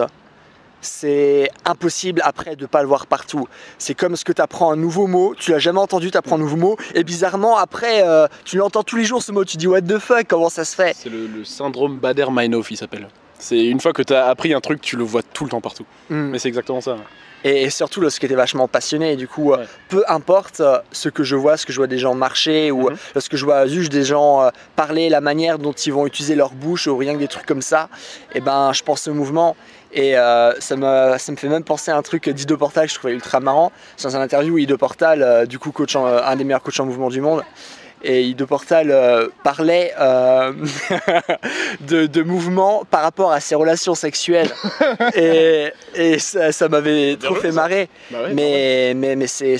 c'est impossible après de ne pas le voir partout. C'est comme ce que tu apprends un nouveau mot, tu l'as jamais entendu, tu apprends un nouveau mot, et bizarrement après, tu l'entends tous les jours ce mot, tu dis what the fuck, comment ça se fait? C'est le syndrome Baader-Meinhof, il s'appelle. C'est une fois que tu as appris un truc, tu le vois tout le temps partout. Mais c'est exactement ça. Et surtout lorsque tu es vachement passionné, et du coup, peu importe ce que je vois des gens marcher, ou lorsque je vois juste des gens parler, la manière dont ils vont utiliser leur bouche, ou rien que des trucs comme ça, et ben je pense au mouvement. Et ça me fait même penser à un truc d'Ido Portal que je trouvais ultra marrant. C'est dans un interview où Ido Portal, du coup un des meilleurs coachs en mouvement du monde, et Ido Portal parlait de mouvement par rapport à ses relations sexuelles. et ça m'avait trop fait marrer. Bah ouais, mais c'est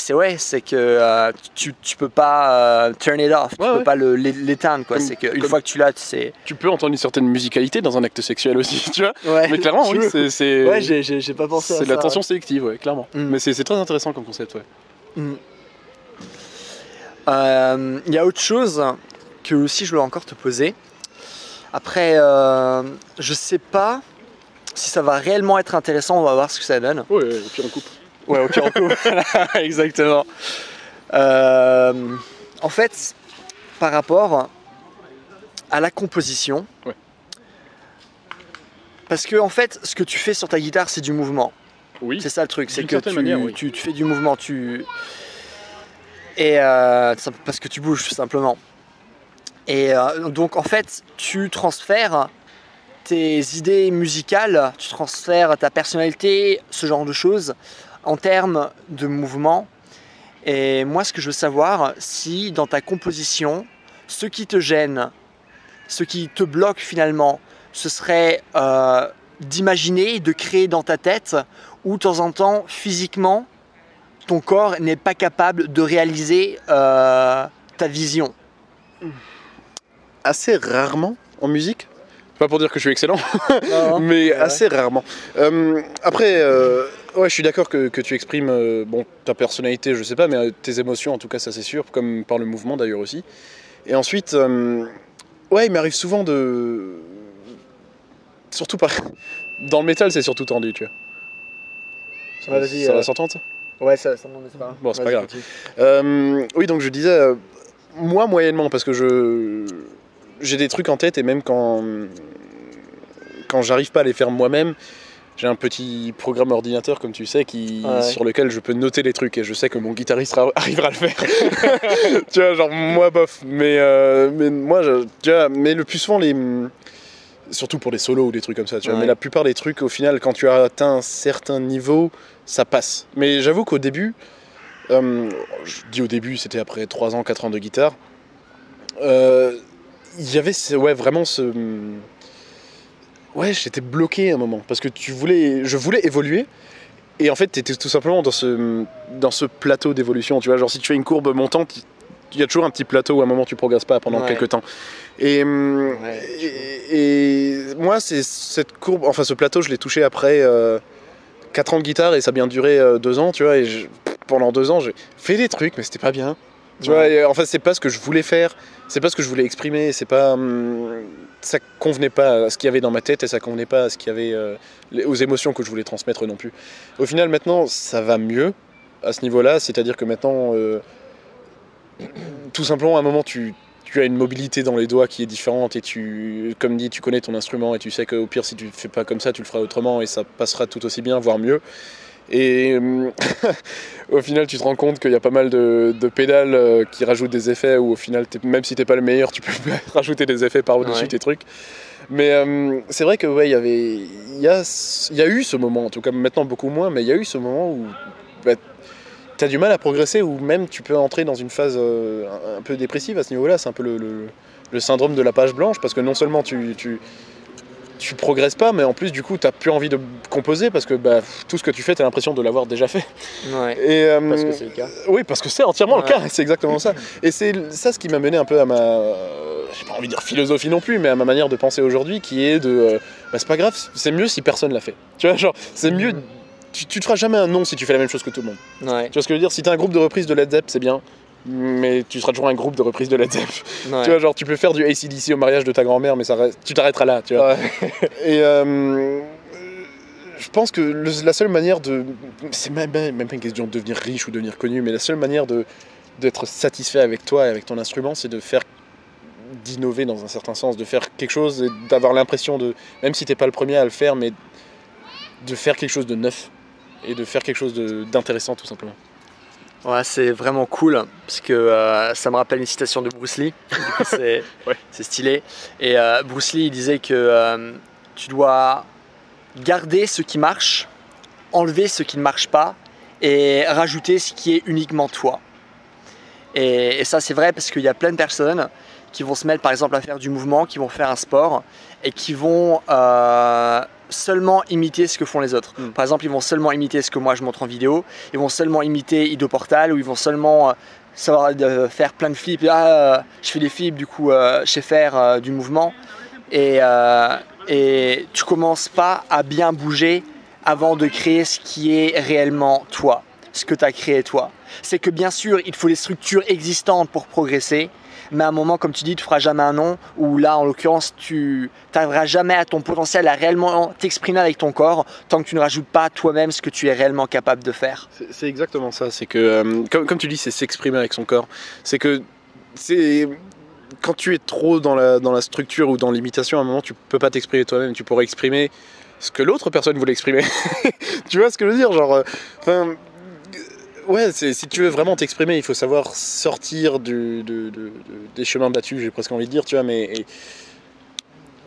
que tu peux pas turn it off, tu peux pas l'éteindre, quoi. C'est qu'une fois que tu l'as, tu peux entendre une certaine musicalité dans un acte sexuel aussi, tu vois. Ouais, mais clairement, oui, c'est ouais, j'ai pas pensé à ça. C'est de l'attention sélective, ouais, clairement. Mais c'est très intéressant comme concept, ouais. Il y a autre chose que aussi je voulais encore te poser. Après, je sais pas si ça va réellement être intéressant, on va voir ce que ça donne. Ouais, au pire on coupe. Ouais, au pire on coupe. Exactement. En fait, par rapport à la composition, parce que en fait, ce que tu fais sur ta guitare, c'est du mouvement. Oui. C'est ça le truc, c'est que tu fais du mouvement, parce que tu bouges tout simplement. Et donc en fait, tu transfères tes idées musicales, tu transfères ta personnalité, ce genre de choses, en termes de mouvement. Et moi, ce que je veux savoir, si dans ta composition, ce qui te gêne, ce qui te bloque finalement, ce serait d'imaginer, de créer dans ta tête, où de temps en temps, physiquement, ton corps n'est pas capable de réaliser ta vision? Assez rarement en musique. Pas pour dire que je suis excellent, Non, mais ouais. assez rarement. Après, ouais, je suis d'accord que tu exprimes bon, ta personnalité, je sais pas, mais tes émotions, en tout cas, ça c'est sûr, comme par le mouvement d'ailleurs aussi. Et ensuite, ouais, il m'arrive souvent de... Surtout par... Dans le métal, c'est surtout tendu, tu vois. Ouais, vas-y, Ça va s'entendre, ça? Ouais, ça m'en est pas. Bon, c'est pas Vas-y, grave. continue. Oui, donc je disais, moi moyennement, parce que j'ai des trucs en tête et même quand j'arrive pas à les faire moi-même, j'ai un petit programme ordinateur, comme tu sais, Ouais. sur lequel je peux noter les trucs et je sais que mon guitariste arrivera à le faire. Tu vois, genre moi bof, mais moi, tu vois, mais le plus souvent surtout pour les solos ou des trucs comme ça, tu vois, Ouais. mais la plupart des trucs, au final, quand tu as atteint un certain niveau, ça passe. Mais j'avoue qu'au début, je dis au début, c'était après 3 ans, 4 ans de guitare, il y avait ouais, vraiment ce... Ouais, j'étais bloqué à un moment, parce que je voulais évoluer, et en fait, t'étais tout simplement dans ce plateau d'évolution, tu vois, genre si tu fais une courbe montante, il y a toujours un petit plateau où à un moment tu progresses pas pendant quelques temps. Et moi, c'est cette courbe, enfin ce plateau, je l'ai touché après 4 ans de guitare, et ça a bien duré 2 ans, tu vois, et pendant 2 ans, j'ai fait des trucs, mais c'était pas bien. Tu vois, et en fait, c'est pas ce que je voulais faire, c'est pas ce que je voulais exprimer, c'est pas... ça convenait pas à ce qu'il y avait dans ma tête, et ça convenait pas à ce qu'il y avait aux émotions que je voulais transmettre non plus. Au final, maintenant, ça va mieux à ce niveau-là, c'est-à-dire que maintenant, tout simplement, à un moment, tu as une mobilité dans les doigts qui est différente, et comme dit, tu connais ton instrument, et tu sais qu'au pire, si tu le fais pas comme ça, tu le feras autrement, et ça passera tout aussi bien, voire mieux. Et au final, tu te rends compte qu'il y a pas mal de pédales qui rajoutent des effets, où au final, même si t'es pas le meilleur, tu peux rajouter des effets par-dessus tes trucs. Mais c'est vrai que ouais, il y a eu ce moment, en tout cas maintenant beaucoup moins, mais il y a eu ce moment où t'as du mal à progresser, ou même tu peux entrer dans une phase un peu dépressive à ce niveau-là. C'est un peu le syndrome de la page blanche, parce que non seulement tu progresses pas, mais en plus du coup t'as plus envie de composer, parce que tout ce que tu fais, t'as l'impression de l'avoir déjà fait. Ouais. Et, Parce que c'est le cas. Oui, parce que c'est entièrement le cas, c'est exactement ça. Et c'est ça ce qui m'a mené un peu à ma, j'ai pas envie de dire philosophie non plus, mais à ma manière de penser aujourd'hui, qui est de, c'est pas grave, c'est mieux si personne l'a fait. Tu vois, genre, c'est mieux, tu te feras jamais un nom si tu fais la même chose que tout le monde. Ouais. Tu vois ce que je veux dire? Si t'as un groupe de reprises de Led Zepp, c'est bien, mais tu seras toujours un groupe de reprises de Led Zepp. Ouais. Tu vois, genre, tu peux faire du AC/DC au mariage de ta grand-mère, mais tu t'arrêteras là, tu vois. Ouais. Et je pense que la seule manière de... C'est même pas une question de devenir riche ou devenir connu, mais la seule manière d'être satisfait avec toi et avec ton instrument, c'est d'innover dans un certain sens, de faire quelque chose et d'avoir l'impression de... Même si t'es pas le premier à le faire, mais de faire quelque chose de neuf et de faire quelque chose d'intéressant, tout simplement. Ouais, c'est vraiment cool, parce que ça me rappelle une citation de Bruce Lee. Du coup, c'est c'est stylé. Et Bruce Lee, il disait que tu dois garder ce qui marche, enlever ce qui ne marche pas, et rajouter ce qui est uniquement toi. Et ça, c'est vrai, parce qu'il y a plein de personnes qui vont se mettre par exemple à faire du mouvement, qui vont faire un sport, et qui vont seulement imiter ce que font les autres. Par exemple, ils vont seulement imiter ce que moi je montre en vidéo, ils vont seulement imiter Ido Portal, ou ils vont seulement savoir faire plein de flips. Je fais des flips, du coup je sais faire du mouvement, et tu commences pas à bien bouger avant de créer ce qui est réellement toi, ce que tu as créé toi. C'est que bien sûr, il faut des structures existantes pour progresser, mais à un moment, comme tu dis, tu ne feras jamais un nom, ou là, en l'occurrence, tu n'arriveras jamais à ton potentiel, à réellement t'exprimer avec ton corps, tant que tu ne rajoutes pas toi-même ce que tu es réellement capable de faire. C'est exactement ça, c'est que, comme tu dis, c'est s'exprimer avec son corps. C'est que, quand tu es trop dans la structure ou dans l'imitation, à un moment, tu peux pas t'exprimer toi-même, tu pourrais exprimer ce que l'autre personne voulait exprimer. Tu vois ce que je veux dire? Genre, ouais, si tu veux vraiment t'exprimer, il faut savoir sortir des chemins battus, j'ai presque envie de dire, tu vois, mais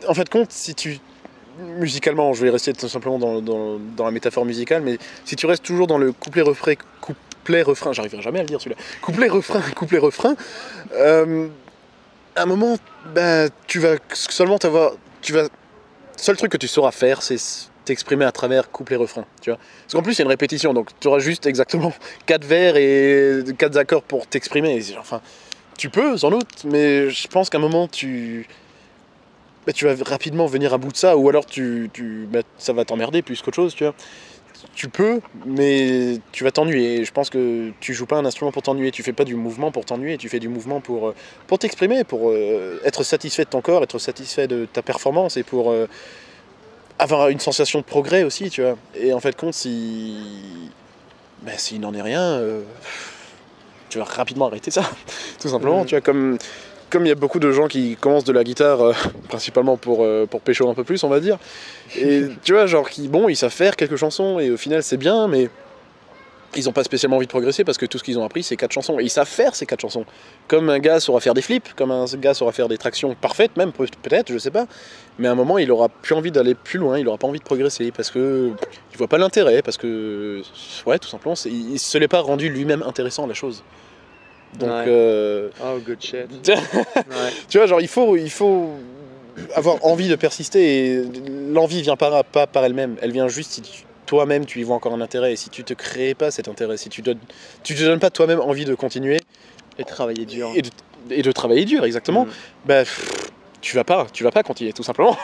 en fait, compte, musicalement, je vais rester tout simplement dans la métaphore musicale, mais si tu restes toujours dans le couplet-refrain, j'arriverai jamais à le dire celui-là, couplet-refrain, à un moment, tu vas seulement seul truc que tu sauras faire, c'est t'exprimer à travers couplet refrain, tu vois. Parce qu'en plus, il y a une répétition, donc tu auras juste exactement 4 vers et 4 accords pour t'exprimer. Enfin, tu peux, sans doute, mais je pense qu'à un moment, tu vas rapidement venir à bout de ça, ou alors ça va t'emmerder plus qu'autre chose, tu vois. Tu peux, mais tu vas t'ennuyer. Je pense que tu joues pas un instrument pour t'ennuyer, tu fais pas du mouvement pour t'ennuyer, tu fais du mouvement pour t'exprimer, pour être satisfait de ton corps, être satisfait de ta performance et pour avoir une sensation de progrès aussi, tu vois. Et en fait, compte, s'il n'en est rien, tu vas rapidement arrêter ça, tout simplement, tu vois, comme il y a beaucoup de gens qui commencent de la guitare, principalement pour pécho un peu plus, on va dire, et tu vois, genre, ils savent faire quelques chansons, et au final, c'est bien, mais ils n'ont pas spécialement envie de progresser, parce que tout ce qu'ils ont appris, c'est 4 chansons, et ils savent faire ces 4 chansons. Comme un gars saura faire des flips, comme un gars saura faire des tractions parfaites, même, peut-être, je sais pas, mais à un moment, il aura plus envie d'aller plus loin, il aura pas envie de progresser, parce que il voit pas l'intérêt, parce que, ouais, tout simplement, il se l'est pas rendu lui-même intéressant, la chose. Donc, oh, good shit. Tu vois, genre, il faut avoir envie de persister, et l'envie vient pas par elle-même, elle vient juste si toi-même tu y vois encore un intérêt, et si tu te crées pas cet intérêt, si tu te donnes pas toi-même envie de continuer et travailler dur, et de travailler dur, exactement, bah tu vas pas continuer, tout simplement.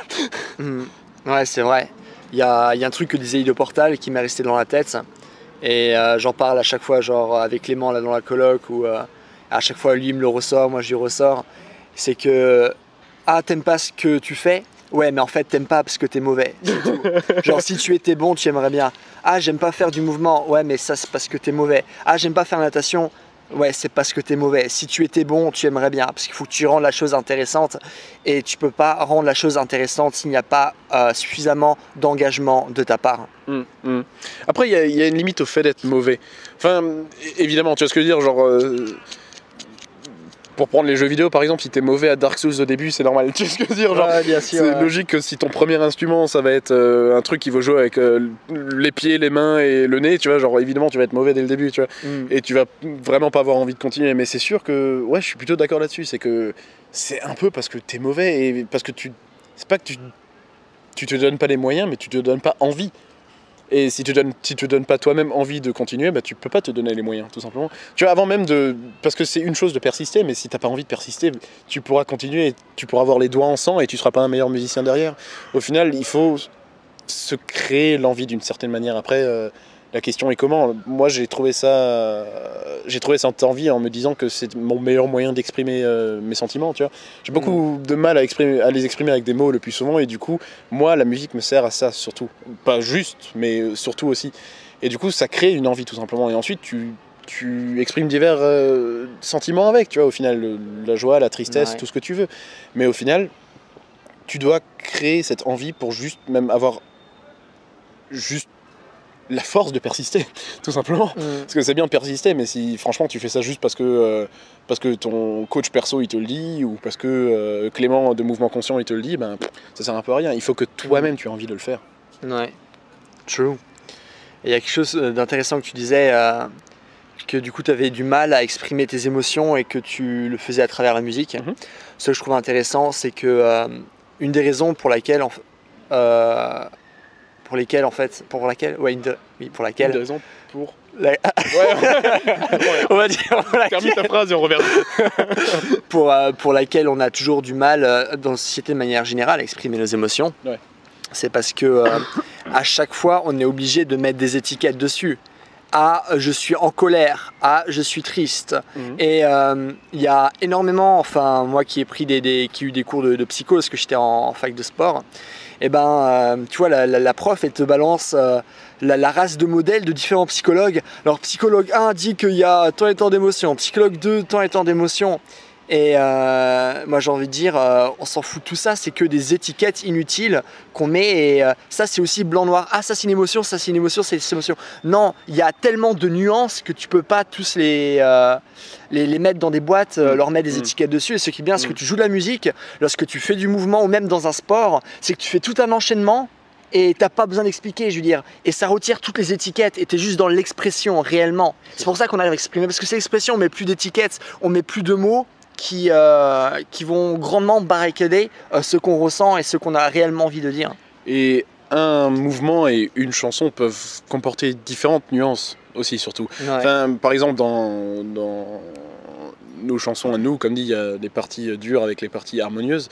Ouais, c'est vrai. Il y a un truc que disait Ido Portal qui m'est resté dans la tête, et j'en parle à chaque fois, genre avec Clément là dans la coloc, ou à chaque fois lui il me le ressort, moi je lui ressors, c'est que t'aimes pas ce que tu fais. Ouais, mais en fait, t'aimes pas parce que t'es mauvais. Genre, si tu étais bon, tu aimerais bien. J'aime pas faire du mouvement. Ouais, mais ça, c'est parce que t'es mauvais. J'aime pas faire natation. Ouais, c'est parce que t'es mauvais. Si tu étais bon, tu aimerais bien. Parce qu'il faut que tu rendes la chose intéressante. Et tu peux pas rendre la chose intéressante s'il n'y a pas suffisamment d'engagement de ta part. Après, il y a une limite au fait d'être mauvais. Enfin, évidemment, tu vois ce que je veux dire, genre... Pour prendre les jeux vidéo par exemple, si t'es mauvais à Dark Souls au début, c'est normal. Tu sais ce que je veux dire, genre, bien sûr, c'est logique que si ton premier instrument ça va être un truc qui va jouer avec les pieds, les mains et le nez, tu vois, genre évidemment tu vas être mauvais dès le début, tu vois, et tu vas vraiment pas avoir envie de continuer. Mais c'est sûr que, ouais, je suis plutôt d'accord là-dessus, c'est que c'est un peu parce que t'es mauvais et parce que c'est pas que tu te donnes pas les moyens, mais tu te donnes pas envie. Et si tu te donnes pas toi-même envie de continuer, bah tu peux pas te donner les moyens, tout simplement. Tu vois, avant même parce que c'est une chose de persister, mais si t'as pas envie de persister, tu pourras continuer, et tu pourras avoir les doigts en sang et tu seras pas un meilleur musicien derrière. Au final, il faut se créer l'envie d'une certaine manière. Après, la question est comment. Moi, j'ai trouvé cette envie en me disant que c'est mon meilleur moyen d'exprimer mes sentiments, tu vois. J'ai beaucoup de mal à les exprimer avec des mots le plus souvent, et du coup, moi, la musique me sert à ça surtout. Pas juste, mais surtout aussi. Et du coup, ça crée une envie, tout simplement. Et ensuite, tu exprimes divers sentiments avec, tu vois, au final, la joie, la tristesse, tout ce que tu veux. Mais au final, tu dois créer cette envie pour juste même avoir juste la force de persister, tout simplement. Parce que c'est bien de persister, mais si franchement tu fais ça juste parce que ton coach perso il te le dit, ou parce que Clément de Mouvement Conscient il te le dit, ben ça sert un peu à rien. Il faut que toi-même tu aies envie de le faire. Ouais, true. Et il y a quelque chose d'intéressant que tu disais, que du coup tu avais du mal à exprimer tes émotions et que tu le faisais à travers la musique. Ce que je trouve intéressant, c'est que une des raisons pour laquelle une raison pour... on va dire termine ta phrase et on revient. pour laquelle on a toujours du mal dans la société de manière générale à exprimer nos émotions. C'est parce que à chaque fois on est obligé de mettre des étiquettes dessus. Je suis en colère, je suis triste. Et il y a énormément, enfin moi qui ai pris qui ai eu des cours de psycho parce que j'étais en fac de sport, et tu vois la prof elle te balance la race de modèles de différents psychologues. Alors psychologue 1 dit qu'il y a tant et tant d'émotions, psychologue 2 tant et tant d'émotions. Et moi j'ai envie de dire, on s'en fout de tout ça, c'est que des étiquettes inutiles qu'on met, et ça c'est aussi blanc-noir. Ça c'est une émotion, ça c'est une émotion, c'est une émotion. Non, il y a tellement de nuances que tu peux pas tous les mettre dans des boîtes, leur mettre des étiquettes dessus. Et ce qui est bien, c'est que tu joues de la musique, lorsque tu fais du mouvement ou même dans un sport, c'est que tu fais tout un enchaînement. Et t'as pas besoin d'expliquer, je veux dire, et ça retire toutes les étiquettes, et t'es juste dans l'expression réellement. C'est pour ça qu'on arrive à exprimer, parce que c'est l'expression, on met plus d'étiquettes, on met plus de mots qui vont grandement barricader ce qu'on ressent et ce qu'on a réellement envie de dire. Et un mouvement et une chanson peuvent comporter différentes nuances aussi, surtout. Ouais. Enfin, par exemple, dans nos chansons à nous, comme dit, il y a des parties dures avec les parties harmonieuses.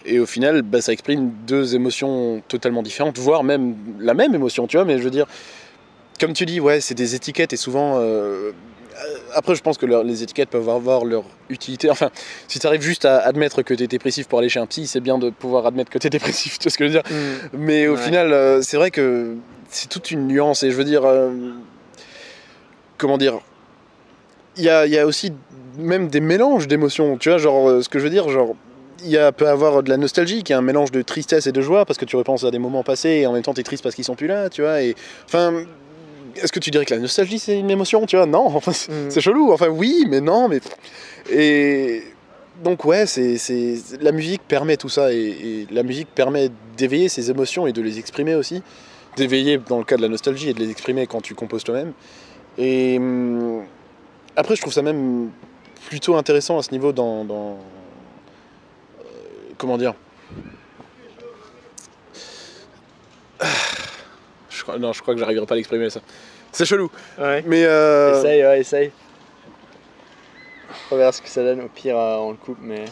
Et au final, bah, ça exprime deux émotions totalement différentes, voire même la même émotion, tu vois. Mais je veux dire, comme tu dis, ouais, c'est des étiquettes et souvent... Après, je pense que les étiquettes peuvent avoir leur utilité. Enfin, si tu arrives juste à admettre que tu es dépressif pour aller chez un psy, c'est bien de pouvoir admettre que tu es dépressif, tu vois ce que je veux dire. Mais au final, c'est vrai que c'est toute une nuance. Et je veux dire... comment dire, il y a aussi même des mélanges d'émotions, tu vois, genre, ce que je veux dire, genre, peut avoir de la nostalgie, qui est un mélange de tristesse et de joie, parce que tu repenses à des moments passés, et en même temps t'es triste parce qu'ils sont plus là, tu vois, et, enfin, est-ce que tu dirais que la nostalgie c'est une émotion, tu vois, non, enfin, c'est chelou, enfin, oui, mais non, mais, et, donc ouais, la musique permet tout ça, et la musique permet d'éveiller ces émotions et de les exprimer aussi, d'éveiller dans le cas de la nostalgie et de les exprimer quand tu composes toi-même. Et après, je trouve ça même plutôt intéressant à ce niveau dans comment dire, je crois que j'arriverai pas à l'exprimer ça. C'est chelou. Ouais. Mais essaye. On verra ce que ça donne. Au pire, on le coupe, mais.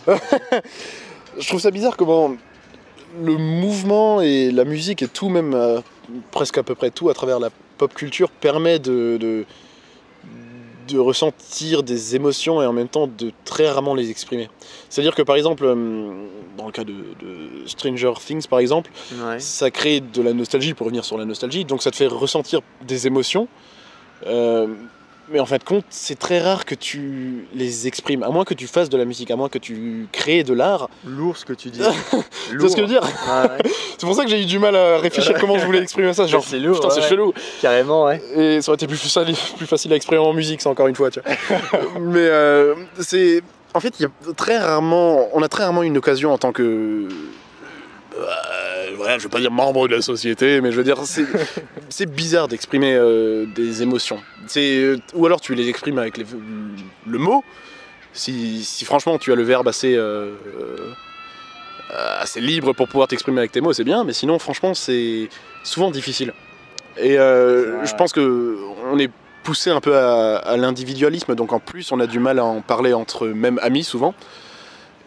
je trouve ça bizarre comment le mouvement et la musique et tout, même presque à peu près tout à travers la pop culture permet de ressentir des émotions et en même temps de très rarement les exprimer. C'est-à-dire que par exemple, dans le cas de Stranger Things par exemple, ça crée de la nostalgie, pour revenir sur la nostalgie, donc ça te fait ressentir des émotions, mais en fin de compte, c'est très rare que tu les exprimes, à moins que tu fasses de la musique, à moins que tu crées de l'art. Lourd ce que tu dis. Tu vois ce que je veux dire? C'est pour ça que j'ai eu du mal à réfléchir comment je voulais exprimer ça. Genre, c'est lourd, putain, c'est chelou. Carrément, ouais. Et ça aurait été plus facile à exprimer en musique, ça, encore une fois, tu vois. Mais c'est... En fait, il y a on a très rarement une occasion en tant que... je veux pas dire membre de la société, mais je veux dire, c'est bizarre d'exprimer des émotions. Ou alors tu les exprimes avec le mot. Si franchement tu as le verbe assez libre pour pouvoir t'exprimer avec tes mots, c'est bien, mais sinon franchement c'est souvent difficile. Et je pense qu'on est poussé un peu à l'individualisme, donc en plus on a du mal à en parler entre même amis souvent.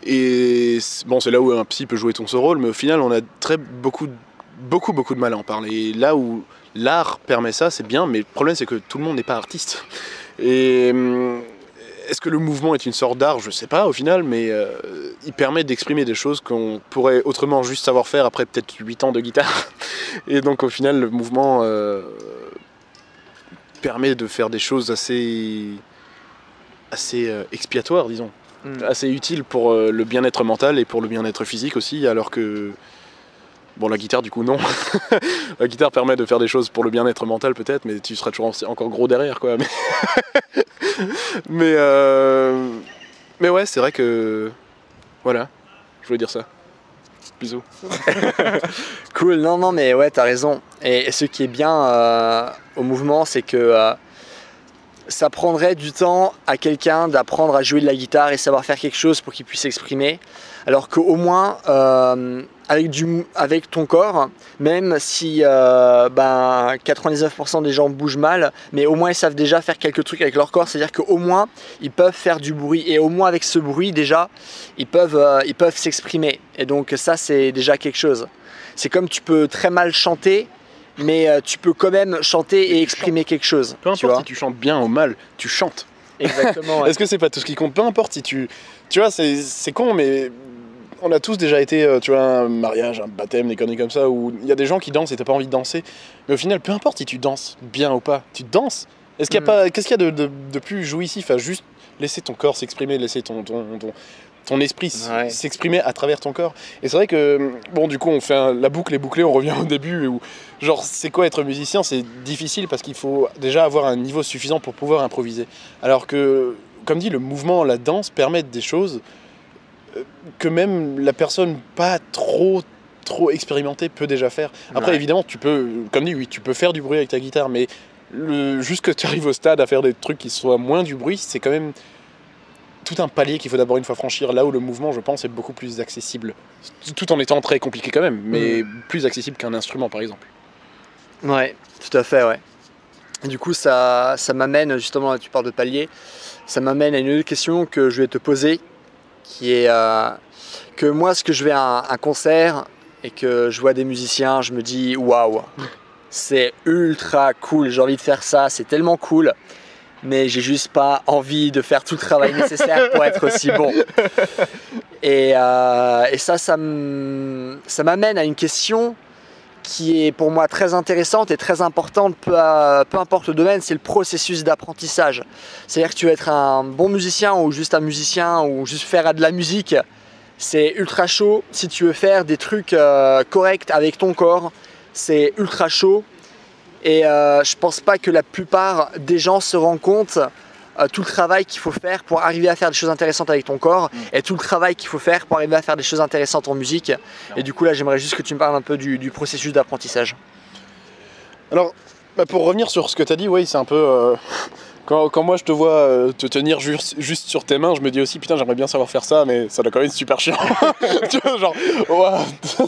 Et bon, c'est là où un psy peut jouer son rôle, mais au final on a beaucoup de mal à en parler. Et là où l'art permet ça, c'est bien, mais le problème c'est que tout le monde n'est pas artiste. Et est-ce que le mouvement est une sorte d'art? Je sais pas au final, mais il permet d'exprimer des choses qu'on pourrait autrement juste savoir faire après peut-être 8 ans de guitare. Et donc au final le mouvement permet de faire des choses assez expiatoires, disons. Assez utiles pour le bien-être mental et pour le bien-être physique aussi, alors que bon, la guitare du coup non. La guitare permet de faire des choses pour le bien-être mental peut-être, mais tu seras toujours encore gros derrière quoi. Mais ouais, c'est vrai que voilà, je voulais dire ça. Bisous. Cool, non, mais ouais, t'as raison. Et ce qui est bien au mouvement, c'est que ça prendrait du temps à quelqu'un d'apprendre à jouer de la guitare et savoir faire quelque chose pour qu'il puisse s'exprimer. Alors qu'au moins, avec ton corps, même si 99% des gens bougent mal, mais au moins ils savent déjà faire quelques trucs avec leur corps, c'est-à-dire qu'au moins ils peuvent faire du bruit, et au moins avec ce bruit déjà, ils peuvent s'exprimer. Et donc ça, c'est déjà quelque chose. C'est comme tu peux très mal chanter, mais tu peux quand même chanter et exprimer quelque chose. Peu importe si tu chantes bien ou mal, tu chantes. Exactement. Ouais. Est-ce que c'est pas tout ce qui compte? Peu importe si tu vois, c'est con, mais on a tous déjà été, tu vois, un mariage, un baptême, des conneries comme ça, où il y a des gens qui dansent et t'as pas envie de danser. Mais au final, peu importe si tu danses bien ou pas, tu danses. Est-ce qu'il y a pas, qu'est-ce qu'il y a de plus jouissif à juste laisser ton corps s'exprimer, laisser ton esprit s'exprimer à travers ton corps? Et c'est vrai que, bon, du coup, on fait la boucle est bouclée, on revient au début, où, genre, c'est quoi être musicien? C'est difficile parce qu'il faut déjà avoir un niveau suffisant pour pouvoir improviser. Alors que, comme dit, le mouvement, la danse permettent des choses que même la personne pas trop expérimentée peut déjà faire. Après, évidemment, tu peux, comme dit, oui, tu peux faire du bruit avec ta guitare, mais juste que tu arrives au stade à faire des trucs qui soient moins du bruit, c'est quand même tout un palier qu'il faut d'abord une fois franchir, là où le mouvement, je pense, est beaucoup plus accessible. Tout en étant très compliqué quand même, mais plus accessible qu'un instrument, par exemple. Ouais, tout à fait, ouais. Et du coup, ça m'amène, justement, là, tu parles de palier, ça m'amène à une autre question que je vais te poser, qui est que moi, ce que je vais à un concert et que je vois des musiciens, je me dis waouh, c'est ultra cool, j'ai envie de faire ça, c'est tellement cool, mais j'ai juste pas envie de faire tout le travail nécessaire pour être aussi bon. Et ça m'amène à une question qui est pour moi très intéressante et très importante, peu importe le domaine, c'est le processus d'apprentissage. C'est-à-dire que tu vas être un bon musicien ou juste un musicien ou juste faire de la musique, c'est ultra chaud. Si tu veux faire des trucs corrects avec ton corps, c'est ultra chaud. Et je pense pas que la plupart des gens se rendent compte tout le travail qu'il faut faire pour arriver à faire des choses intéressantes avec ton corps et tout le travail qu'il faut faire pour arriver à faire des choses intéressantes en musique. Et du coup là j'aimerais juste que tu me parles un peu du processus d'apprentissage. Alors pour revenir sur ce que tu as dit, oui, c'est un peu quand moi je te vois te tenir juste sur tes mains, je me dis aussi putain j'aimerais bien savoir faire ça, mais ça doit quand même être super chiant. Tu vois, genre wow,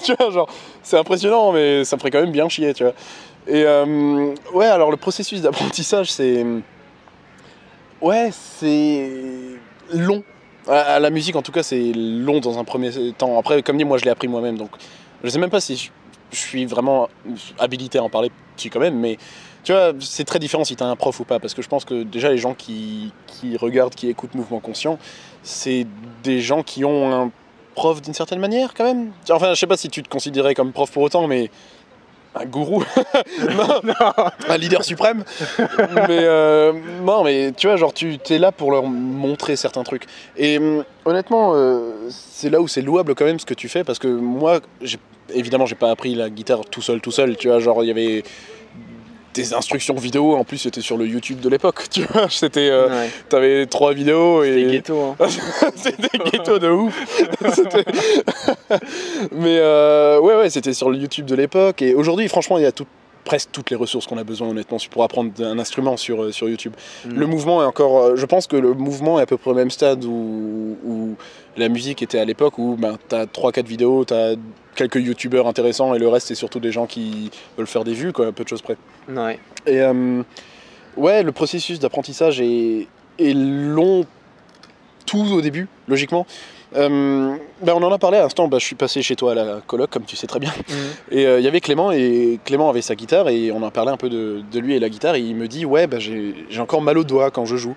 tu vois, genre c'est impressionnant mais ça me ferait quand même bien chier, tu vois. Et ouais, alors le processus d'apprentissage c'est long. À la musique, en tout cas, c'est long dans un premier temps. Après, comme dit, moi, je l'ai appris moi-même. Donc, je sais même pas si je suis vraiment habilité à en parler si quand même. Mais tu vois, c'est très différent si tu as un prof ou pas. Parce que je pense que déjà, les gens qui regardent, qui écoutent Mouvement Conscient, c'est des gens qui ont un prof d'une certaine manière quand même. Enfin, je sais pas si tu te considérais comme prof pour autant, mais un gourou, non, un leader suprême, mais non, mais tu vois, genre tu es là pour leur montrer certains trucs. Et honnêtement, c'est là où c'est louable quand même ce que tu fais, parce que moi, évidemment, j'ai pas appris la guitare tout seul, tu vois, genre il y avait des instructions vidéo, en plus c'était sur le YouTube de l'époque, tu vois, c'était, t'avais 3 vidéos et... C'était ghetto, hein. C'était ghetto de ouf. Mais ouais, c'était sur le YouTube de l'époque, et aujourd'hui, franchement, il y a presque toutes les ressources qu'on a besoin, honnêtement, pour apprendre un instrument sur YouTube. Le mouvement est encore... je pense que le mouvement est à peu près au même stade où la musique était à l'époque, où ben, t'as 3-4 vidéos, t'as quelques youtubeurs intéressants, et le reste, c'est surtout des gens qui veulent faire des vues, quoi, à peu de choses près. Ouais. Et ouais, le processus d'apprentissage est long, tout au début, logiquement. On en a parlé à l'instant, je suis passé chez toi à la coloc, comme tu sais très bien. Et il y avait Clément, et Clément avait sa guitare, et on en parlait un peu de lui et la guitare, et il me dit ouais, j'ai encore mal aux doigts quand je joue.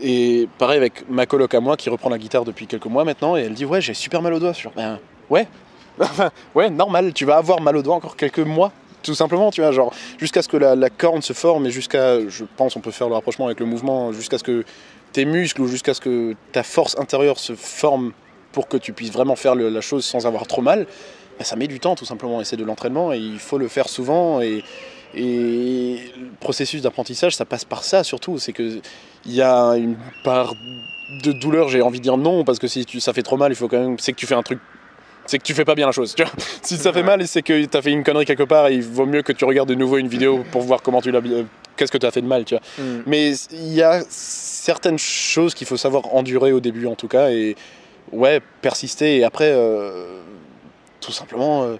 Et pareil avec ma coloc à moi qui reprend la guitare depuis quelques mois maintenant, et elle dit ouais, j'ai super mal aux doigts. Ouais, ouais, normal, tu vas avoir mal aux doigts encore quelques mois, tout simplement, tu vois, genre jusqu'à ce que la corne se forme, et je pense on peut faire le rapprochement avec le mouvement, jusqu'à ce que tes muscles ou jusqu'à ce que ta force intérieure se forme pour que tu puisses vraiment faire la chose sans avoir trop mal. Ça met du temps, tout simplement, et c'est de l'entraînement, et il faut le faire souvent, et le processus d'apprentissage, ça passe par ça surtout, c'est que il y a une part de douleur, j'ai envie de dire non, parce que si ça fait trop mal, il faut quand même, c'est que tu fais un truc, c'est que tu fais pas bien la chose, tu vois. Si ça fait mal, c'est que t'as fait une connerie quelque part, et il vaut mieux que tu regardes de nouveau une vidéo pour voir comment qu'est-ce que tu as fait de mal, tu vois. Mais il y a certaines choses qu'il faut savoir endurer au début, en tout cas, et ouais, persister, et après, tout simplement,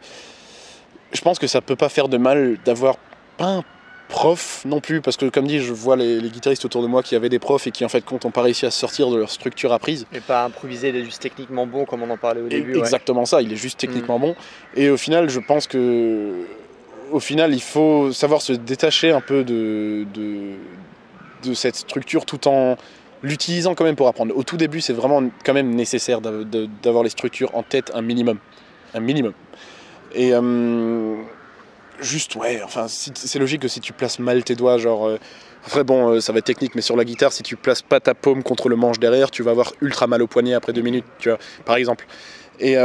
je pense que ça peut pas faire de mal d'avoir pas un prof non plus, parce que comme dit, je vois les guitaristes autour de moi qui avaient des profs et qui en fait compte n'ont pas réussi à sortir de leur structure apprise. Et pas improviser, il est juste techniquement bon comme on en parlait au début. Exactement ça, il est juste techniquement bon. Et au final, je pense que il faut savoir se détacher un peu de cette structure tout en l'utilisant quand même pour apprendre. Au tout début, c'est vraiment quand même nécessaire d'avoir les structures en tête un minimum. Et juste, ouais, enfin, c'est logique que si tu places mal tes doigts, genre... après, bon, ça va être technique, mais sur la guitare, si tu places pas ta paume contre le manche derrière, tu vas avoir ultra mal au poignet après 2 minutes, tu vois, par exemple. Et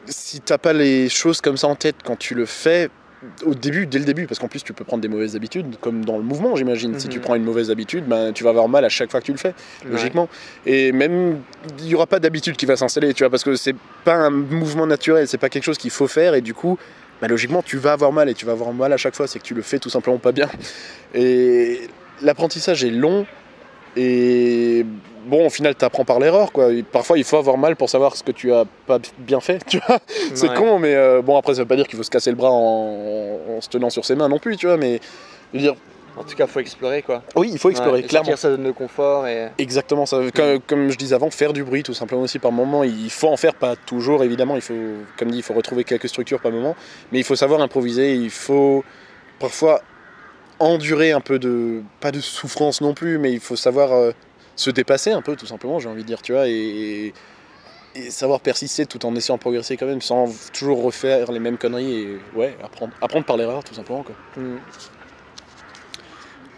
si t'as pas les choses comme ça en tête quand tu le fais, dès le début, parce qu'en plus tu peux prendre des mauvaises habitudes, comme dans le mouvement, j'imagine. Si tu prends une mauvaise habitude, tu vas avoir mal à chaque fois que tu le fais, logiquement. Et même, il n'y aura pas d'habitude qui va s'installer, tu vois, parce que c'est pas un mouvement naturel, c'est pas quelque chose qu'il faut faire, et du coup, logiquement, tu vas avoir mal, et tu vas avoir mal à chaque fois, c'est que tu le fais tout simplement pas bien. Et l'apprentissage est long, Et bon, au final, t'apprends par l'erreur, quoi. Et parfois, il faut avoir mal pour savoir ce que tu as pas bien fait, tu vois. C'est con, mais bon, après, ça veut pas dire qu'il faut se casser le bras en se tenant sur ses mains non plus, tu vois, mais je veux dire... En tout cas, il faut explorer, quoi. Oui, il faut explorer, clairement. Sortir sa zone de confort et... Exactement, ça. Comme je disais avant, faire du bruit, tout simplement aussi par moment. Il faut en faire, pas toujours, évidemment. Il faut, comme dit, il faut retrouver quelques structures par moment. Mais il faut savoir improviser. Il faut parfois endurer un peu de... Pas de souffrance non plus, mais il faut savoir se dépasser un peu, tout simplement, j'ai envie de dire, tu vois. Et savoir persister tout en essayant de progresser quand même, sans toujours refaire les mêmes conneries. Et ouais, apprendre par l'erreur, tout simplement, quoi.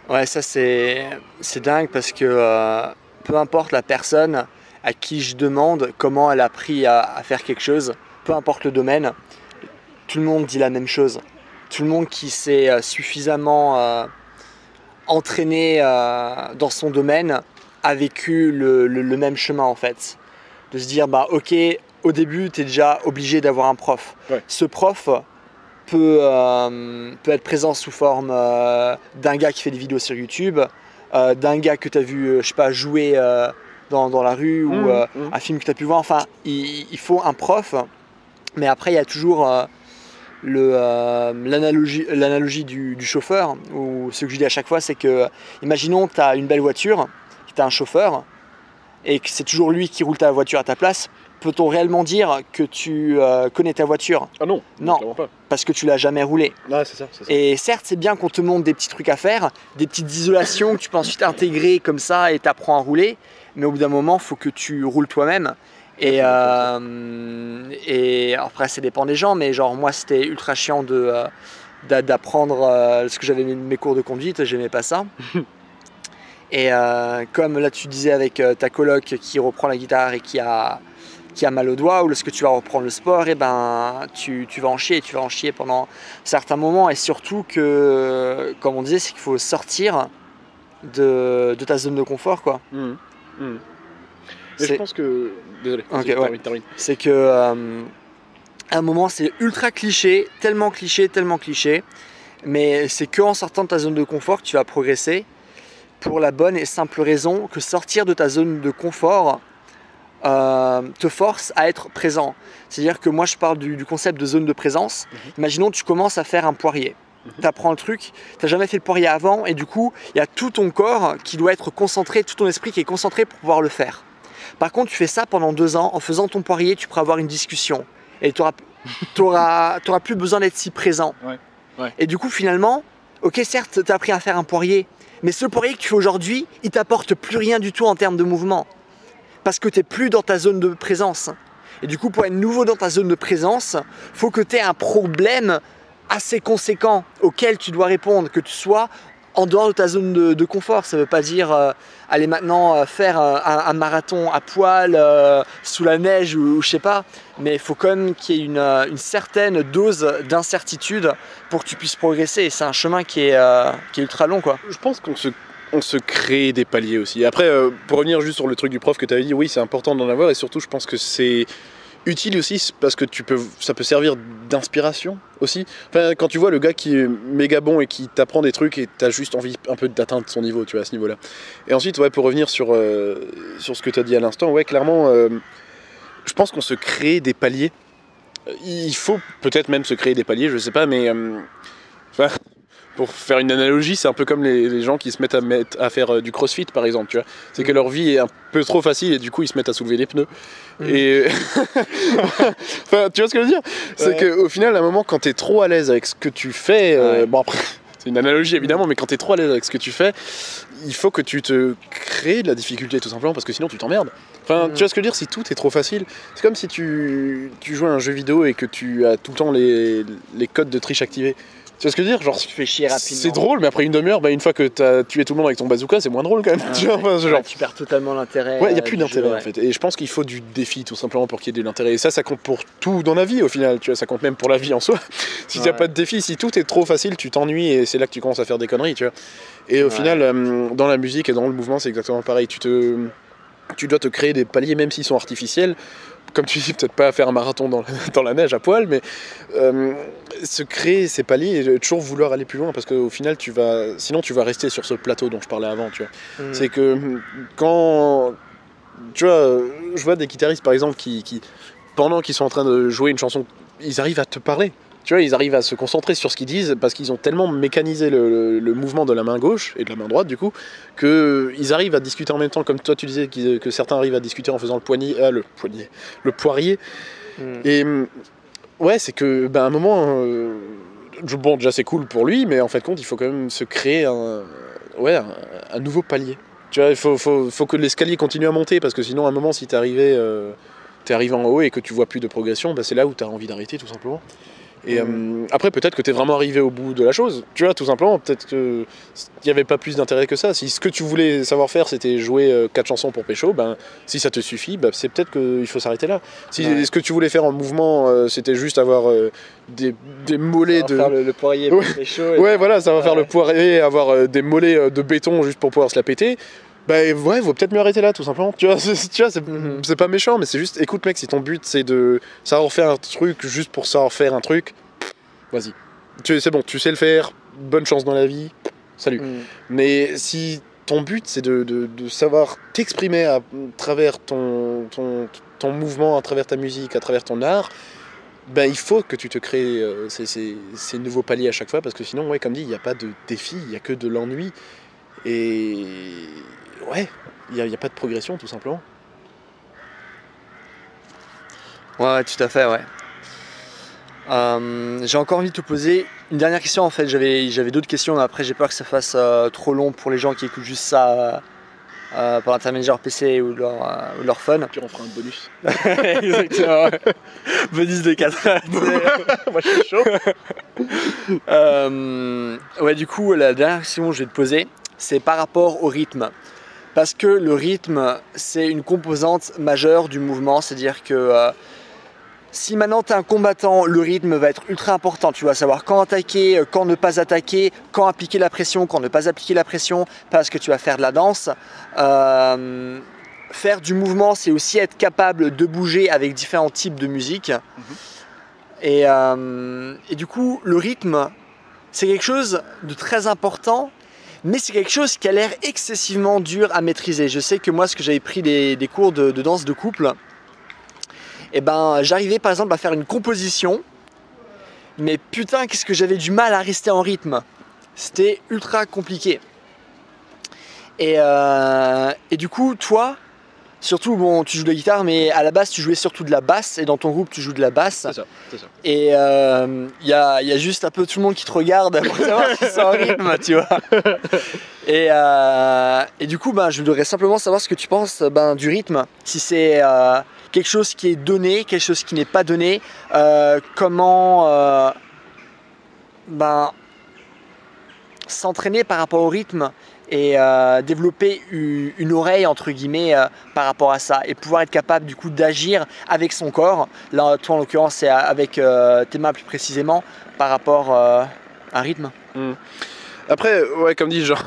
Ouais, ça c'est dingue parce que peu importe la personne à qui je demande comment elle a appris à faire quelque chose, peu importe le domaine, tout le monde dit la même chose. Tout le monde qui s'est suffisamment entraîné dans son domaine a vécu le même chemin en fait. De se dire, bah ok, au début tu es déjà obligé d'avoir un prof. Ouais. Ce prof peut être présent sous forme d'un gars qui fait des vidéos sur YouTube, d'un gars que tu as vu, je sais pas, jouer dans la rue ou un film que tu as pu voir. Enfin, il faut un prof, mais après il y a toujours l'analogie du chauffeur, ou ce que je dis à chaque fois, c'est que, imaginons que tu as une belle voiture, que tu as un chauffeur, et que c'est toujours lui qui roule ta voiture à ta place. Peut-on réellement dire que tu connais ta voiture? Ah non, non, pas. Parce que tu l'as jamais roulée. Ah, c'est ça. Et certes, c'est bien qu'on te montre des petits trucs à faire, des petites isolations que tu peux ensuite intégrer comme ça et t'apprends à rouler, mais au bout d'un moment, il faut que tu roules toi-même. Et après, ça dépend des gens, mais genre moi, c'était ultra chiant d'apprendre parce que j'avais mes cours de conduite, j'aimais pas ça. Et comme là, tu disais avec ta coloc qui reprend la guitare et qui a mal au doigt, ou lorsque tu vas reprendre le sport, et ben tu vas en chier pendant certains moments. Et surtout que, comme on disait, c'est qu'il faut sortir de ta zone de confort, quoi. Mais je pense que... Désolé, okay, termine. C'est que à un moment c'est ultra cliché, tellement cliché, mais c'est qu'en sortant de ta zone de confort que tu vas progresser, pour la bonne et simple raison que sortir de ta zone de confort te force à être présent. C'est-à-dire que moi je parle du concept de zone de présence. Imaginons tu commences à faire un poirier. Tu apprends le truc, tu n'as jamais fait le poirier avant et du coup il y a tout ton corps qui doit être concentré, tout ton esprit qui est concentré pour pouvoir le faire. Par contre tu fais ça pendant 2 ans, en faisant ton poirier tu pourras avoir une discussion et tu n'auras plus besoin d'être si présent. Ouais. Et du coup finalement, ok certes tu as appris à faire un poirier, mais ce poirier que tu fais aujourd'hui, il t'apporte plus rien du tout en termes de mouvement. Parce que tu n'es plus dans ta zone de présence. Et du coup, pour être nouveau dans ta zone de présence, il faut que tu aies un problème assez conséquent auquel tu dois répondre, que tu sois en dehors de ta zone de confort. Ça ne veut pas dire aller maintenant faire un marathon à poil, sous la neige ou je sais pas. Mais il faut quand même qu'il y ait une certaine dose d'incertitude pour que tu puisses progresser. Et c'est un chemin qui est ultra long, quoi. Je pense qu'on se crée des paliers aussi. Après, pour revenir juste sur le truc du prof que tu avais dit, oui, c'est important d'en avoir. Et surtout, je pense que c'est utile aussi parce que ça peut servir d'inspiration aussi. Enfin, quand tu vois le gars qui est méga bon et qui t'apprend des trucs et t'as juste envie un peu d'atteindre son niveau, tu vois, à ce niveau-là. Et ensuite, ouais, pour revenir sur ce que tu as dit à l'instant, ouais, clairement, je pense qu'on se crée des paliers. Il faut peut-être même se créer des paliers, je sais pas, mais pour faire une analogie, c'est un peu comme les gens qui se mettent à faire du crossfit par exemple, tu vois. C'est que leur vie est un peu trop facile et du coup ils se mettent à soulever des pneus. Et enfin, tu vois ce que je veux dire? C'est qu'au final, à un moment, quand t'es trop à l'aise avec ce que tu fais, bon après, c'est une analogie évidemment, mais quand t'es trop à l'aise avec ce que tu fais, il faut que tu te crées de la difficulté tout simplement parce que sinon tu t'emmerdes. Enfin, tu vois ce que je veux dire? Si tout est trop facile, c'est comme si tu joues à un jeu vidéo et que tu as tout le temps les codes de triche activés. Tu vois ce que je veux dire? Genre, tu fais chier rapidement. C'est drôle, mais après une demi-heure, une fois que t'as tué tout le monde avec ton bazooka, c'est moins drôle quand même. Tu vois, enfin, genre... tu perds totalement l'intérêt. Ouais, il n'y a plus d'intérêt en fait. Et je pense qu'il faut du défi tout simplement pour qu'il y ait de l'intérêt. Et ça compte pour tout dans la vie au final. Tu vois, ça compte même pour la vie en soi. Si t'as pas de défi, si tout est trop facile, tu t'ennuies et c'est là que tu commences à faire des conneries, tu vois. Et au final, dans la musique et dans le mouvement, c'est exactement pareil. Tu dois te créer des paliers, même s'ils sont artificiels. comme tu dis, peut-être pas faire un marathon dans la neige à poil, mais se créer ces paliers et toujours vouloir aller plus loin, parce qu'au final, sinon tu vas rester sur ce plateau dont je parlais avant, tu vois. C'est que quand, tu vois, je vois des guitaristes par exemple qui pendant qu'ils sont en train de jouer une chanson, ils arrivent à te parler. Tu vois, ils arrivent à se concentrer sur ce qu'ils disent parce qu'ils ont tellement mécanisé le mouvement de la main gauche et de la main droite, du coup, qu'ils arrivent à discuter en même temps, comme toi tu disais que certains arrivent à discuter en faisant le poirier. Et ouais, c'est que, à un moment, bon, déjà c'est cool pour lui, mais en fait, compte, il faut quand même se créer un nouveau palier. Tu vois, il faut que l'escalier continue à monter parce que sinon, à un moment, si t'es arrivé en haut et que tu vois plus de progression, c'est là où t'as envie d'arrêter, tout simplement. Et après, peut-être que t'es vraiment arrivé au bout de la chose, tu vois, tout simplement. Peut-être qu'il n'y avait pas plus d'intérêt que ça. Si ce que tu voulais savoir faire, c'était jouer 4 chansons pour pécho, si ça te suffit, c'est peut-être qu'il faut s'arrêter là. Si ce que tu voulais faire en mouvement, c'était juste avoir des mollets de... faire le poirier pour pécho. Voilà, ça va faire le poirier, avoir des mollets de béton juste pour pouvoir se la péter. Vaut peut-être mieux arrêter là, tout simplement. Tu vois, c'est pas méchant, mais c'est juste, écoute mec, si ton but c'est de savoir faire un truc juste pour savoir faire un truc, vas-y. C'est bon, tu sais le faire, bonne chance dans la vie, salut. Mais si ton but c'est de savoir t'exprimer à travers ton mouvement, à travers ta musique, à travers ton art, il faut que tu te crées ces nouveaux paliers à chaque fois, parce que sinon, comme dit, il n'y a pas de défi, il n'y a que de l'ennui. Et ouais, il n'y a pas de progression, tout simplement. Ouais, tout à fait, ouais. J'ai encore envie de te poser une dernière question. En fait, j'avais d'autres questions, mais après j'ai peur que ça fasse trop long pour les gens qui écoutent juste ça par l'intermédiaire PC ou de leur phone. Puis on fera un bonus. Exactement, ouais. Bonus de 4 heures. Moi je suis chaud. Ouais, du coup, la dernière question que je vais te poser, c'est par rapport au rythme. Parce que le rythme, c'est une composante majeure du mouvement, c'est-à-dire que si maintenant tu es un combattant, le rythme va être ultra important. Tu vas savoir quand attaquer, quand ne pas attaquer, quand appliquer la pression, quand ne pas appliquer la pression, parce que tu vas faire de la danse. Faire du mouvement, c'est aussi être capable de bouger avec différents types de musique. Et du coup, le rythme, c'est quelque chose de très important, mais c'est quelque chose qui a l'air excessivement dur à maîtriser. Je sais que moi, ce que j'avais pris des cours de danse de couple, j'arrivais par exemple à faire une composition, mais putain, qu'est-ce que j'avais du mal à rester en rythme. C'était ultra compliqué. Et du coup, toi, surtout, bon, tu joues de la guitare, mais à la base, tu jouais surtout de la basse, et dans ton groupe, tu joues de la basse. C'est ça. Et y a juste un peu tout le monde qui te regarde pour savoir si c'est en rythme, tu vois. Et du coup, je voudrais simplement savoir ce que tu penses du rythme. Si c'est quelque chose qui est donné, quelque chose qui n'est pas donné, comment s'entraîner par rapport au rythme et développer une oreille entre guillemets par rapport à ça et pouvoir être capable du coup d'agir avec son corps. Là, toi en l'occurrence, c'est avec tes mains plus précisément par rapport à un rythme. Après, ouais, comme dit, genre,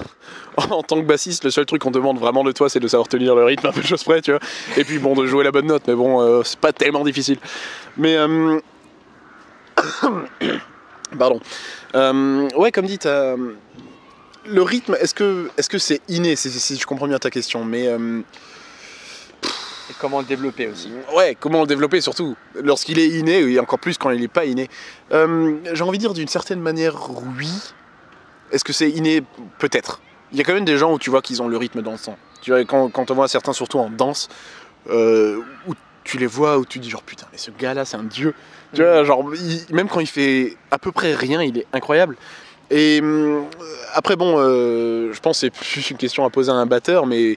en tant que bassiste, le seul truc qu'on demande vraiment de toi, c'est de savoir tenir le rythme, un peu de choses près, tu vois. Et puis bon, de jouer la bonne note, mais bon, c'est pas tellement difficile. Mais pardon. Ouais, comme dit, le rythme, est-ce que c'est inné, si je comprends bien ta question, mais et comment le développer aussi. Ouais, comment le développer surtout lorsqu'il est inné, et encore plus quand il n'est pas inné. J'ai envie de dire d'une certaine manière, oui. Est-ce que c'est inné? Peut-être. Il y a quand même des gens où tu vois qu'ils ont le rythme dans le sang. Tu vois, quand on voit certains, surtout en danse, où tu les vois, où tu dis genre putain, mais ce gars-là, c'est un dieu. Tu vois, genre, même quand il fait à peu près rien, il est incroyable. Et après, bon, je pense que c'est plus une question à poser à un batteur, mais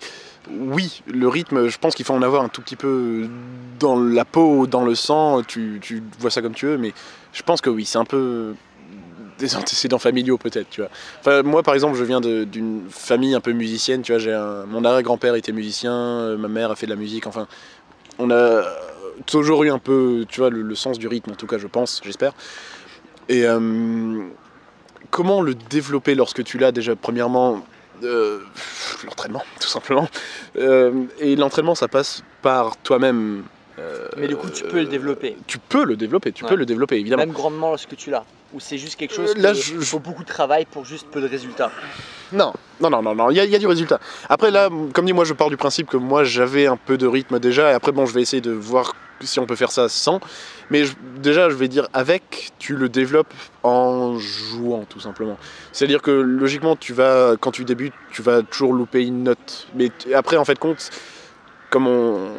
oui, le rythme, je pense qu'il faut en avoir un tout petit peu dans la peau, dans le sang, tu vois ça comme tu veux, mais je pense que oui, c'est un peu des antécédents familiaux peut-être, tu vois. Enfin, moi par exemple, je viens d'une famille un peu musicienne, tu vois, mon arrière-grand-père était musicien, ma mère a fait de la musique, enfin, on a toujours eu un peu, tu vois, le sens du rythme, en tout cas, je pense, j'espère. Et comment le développer lorsque tu l'as déjà, premièrement, l'entraînement, tout simplement. Et l'entraînement, ça passe par toi-même Mais du coup, tu peux le développer. Tu peux le développer, évidemment. Même grandement lorsque tu l'as. Ou c'est juste quelque chose là, il faut beaucoup de travail pour juste peu de résultats. Non, il y a du résultat. Après là, comme dit, moi je pars du principe que moi j'avais un peu de rythme déjà, et après bon, je vais essayer de voir si on peut faire ça sans. Mais déjà, je vais dire avec, tu le développes en jouant tout simplement. C'est-à-dire que logiquement, quand tu débutes, tu vas toujours louper une note. Mais après, en fait, compte, comme on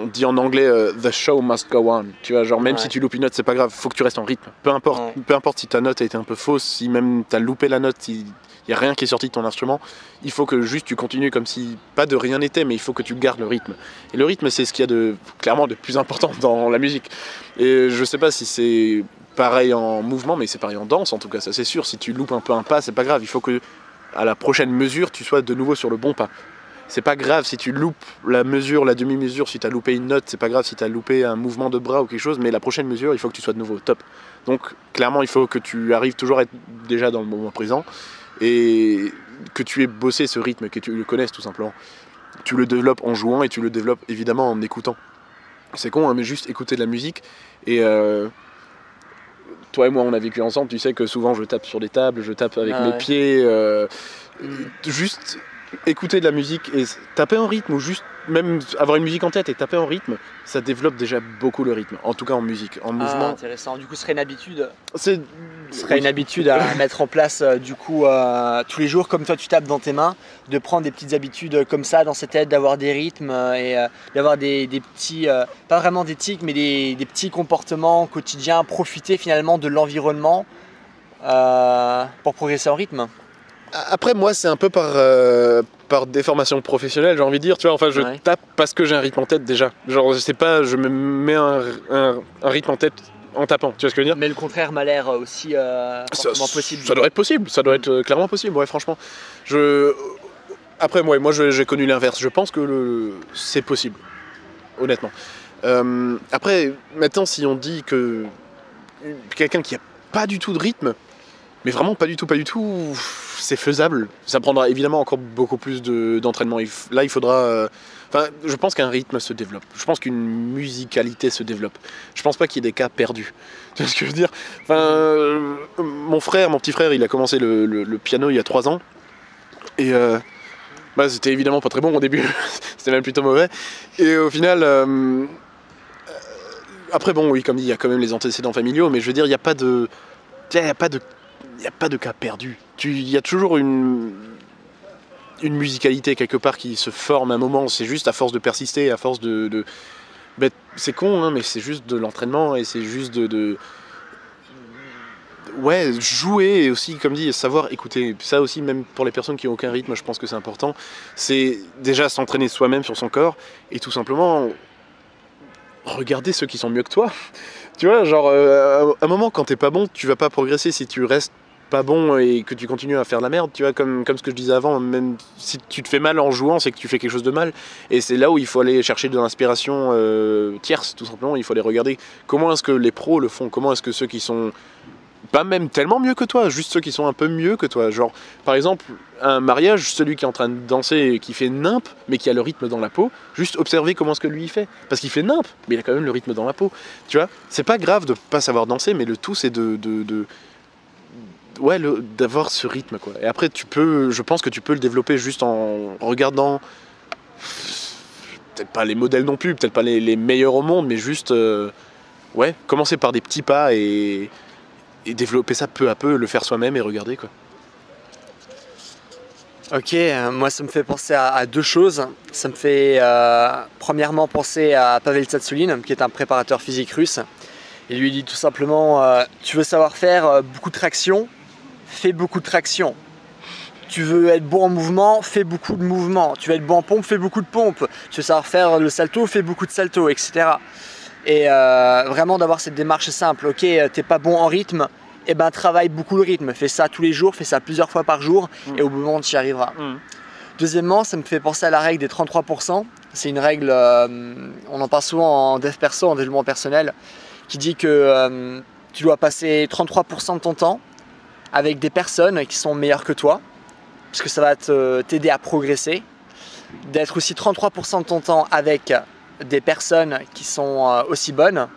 dit en anglais, the show must go on. Tu vois, genre même si tu loupes une note, c'est pas grave, faut que tu restes en rythme. Peu importe si ta note a été un peu fausse, si même t'as loupé la note, il y a rien qui est sorti de ton instrument, il faut que juste tu continues comme si pas de rien n'était, mais il faut que tu gardes le rythme. Et le rythme, c'est ce qu'il y a clairement de plus important dans la musique. Et je sais pas si c'est pareil en mouvement, mais c'est pareil en danse en tout cas, ça c'est sûr. Si tu loupes un peu un pas, c'est pas grave, il faut que à la prochaine mesure, tu sois de nouveau sur le bon pas. C'est pas grave si tu loupes la mesure, la demi-mesure, si tu as loupé une note, c'est pas grave si tu as loupé un mouvement de bras ou quelque chose, mais la prochaine mesure, il faut que tu sois de nouveau au top. Donc clairement, il faut que tu arrives toujours à être déjà dans le moment présent et que tu aies bossé ce rythme, que tu le connaisses tout simplement. Tu le développes en jouant et tu le développes évidemment en écoutant. C'est con, hein, mais juste écouter de la musique et... toi et moi, on a vécu ensemble, tu sais que souvent je tape sur des tables, je tape avec mes pieds, juste... écouter de la musique et taper en rythme ou juste même avoir une musique en tête et taper en rythme, ça développe déjà beaucoup le rythme, en tout cas en musique, en mouvement. Intéressant, du coup ce serait une habitude. Une habitude à mettre en place du coup tous les jours, comme toi tu tapes dans tes mains, de prendre des petites habitudes comme ça dans sa tête, d'avoir des rythmes et d'avoir des petits, pas vraiment des tics, mais des petits comportements quotidiens, profiter finalement de l'environnement pour progresser en rythme. Après, moi, c'est un peu par déformation professionnelle, j'ai envie de dire. Tu vois, enfin, je tape parce que j'ai un rythme en tête déjà. Genre, je sais pas, je me mets un rythme en tête en tapant. Tu vois ce que je veux dire ? Mais le contraire m'a l'air aussi possible. Ça doit être possible, ça doit être clairement possible, ouais, franchement. Après, moi j'ai connu l'inverse. Je pense que c'est possible, honnêtement. Après, maintenant, si on dit que quelqu'un qui a pas du tout de rythme, mais vraiment pas du tout, c'est faisable. Ça prendra évidemment encore beaucoup plus d'entraînement. Là, il faudra... je pense qu'un rythme se développe. Je pense qu'une musicalité se développe. Je pense pas qu'il y ait des cas perdus. Tu vois ce que je veux dire ? Mon petit frère, il a commencé le piano il y a 3 ans. Et c'était évidemment pas très bon au début. C'était même plutôt mauvais. Et au final... après, bon, oui, comme dit, il y a quand même les antécédents familiaux, mais je veux dire, il n'y a pas de cas perdu. Il y a toujours une musicalité quelque part qui se forme à un moment. C'est juste à force de persister, à force de... c'est con, hein, mais c'est juste de l'entraînement et c'est juste jouer et aussi, comme dit, savoir écouter. Ça aussi, même pour les personnes qui n'ont aucun rythme, je pense que c'est important. C'est déjà s'entraîner soi-même sur son corps et tout simplement regarder ceux qui sont mieux que toi. Tu vois, genre, à un moment, quand t'es pas bon, tu vas pas progresser si tu restes pas bon et que tu continues à faire de la merde, tu vois, comme ce que je disais avant, même si tu te fais mal en jouant, c'est que tu fais quelque chose de mal. Et c'est là où il faut aller chercher de l'inspiration tierce, tout simplement. Il faut aller regarder comment est-ce que les pros le font, comment est-ce que ceux qui sont pas même tellement mieux que toi, juste ceux qui sont un peu mieux que toi. Genre, par exemple, un mariage, celui qui est en train de danser, qui fait nimp, mais qui a le rythme dans la peau, juste observer comment est-ce que lui il fait. Parce qu'il fait nimp, mais il a quand même le rythme dans la peau. Tu vois, c'est pas grave de pas savoir danser, mais le tout c'est d'avoir ce rythme, quoi. Et après, je pense que tu peux le développer juste en regardant, peut-être pas les modèles non plus, peut-être pas les meilleurs au monde, mais juste, commencer par des petits pas et développer ça peu à peu, le faire soi-même et regarder, quoi. Ok, moi ça me fait penser à 2 choses. Ça me fait premièrement penser à Pavel Tsatsouline, qui est un préparateur physique russe. Il lui dit tout simplement, tu veux savoir faire beaucoup de traction, fais beaucoup de traction. Tu veux être bon en mouvement, fais beaucoup de mouvements. Tu veux être bon en pompe, fais beaucoup de pompes. Tu veux savoir faire le salto, fais beaucoup de saltos, etc. Et vraiment d'avoir cette démarche simple. Ok, t'es pas bon en rythme, et travaille beaucoup le rythme. Fais ça tous les jours, fais ça plusieurs fois par jour, et au bout d'un moment tu y arriveras. Deuxièmement, ça me fait penser à la règle des 33%. C'est une règle, on en parle souvent en dev perso, en développement personnel, qui dit que tu dois passer 33% de ton temps avec des personnes qui sont meilleures que toi, parce que ça va t'aider à progresser. D'être aussi 33% de ton temps avec des personnes qui sont aussi bonnes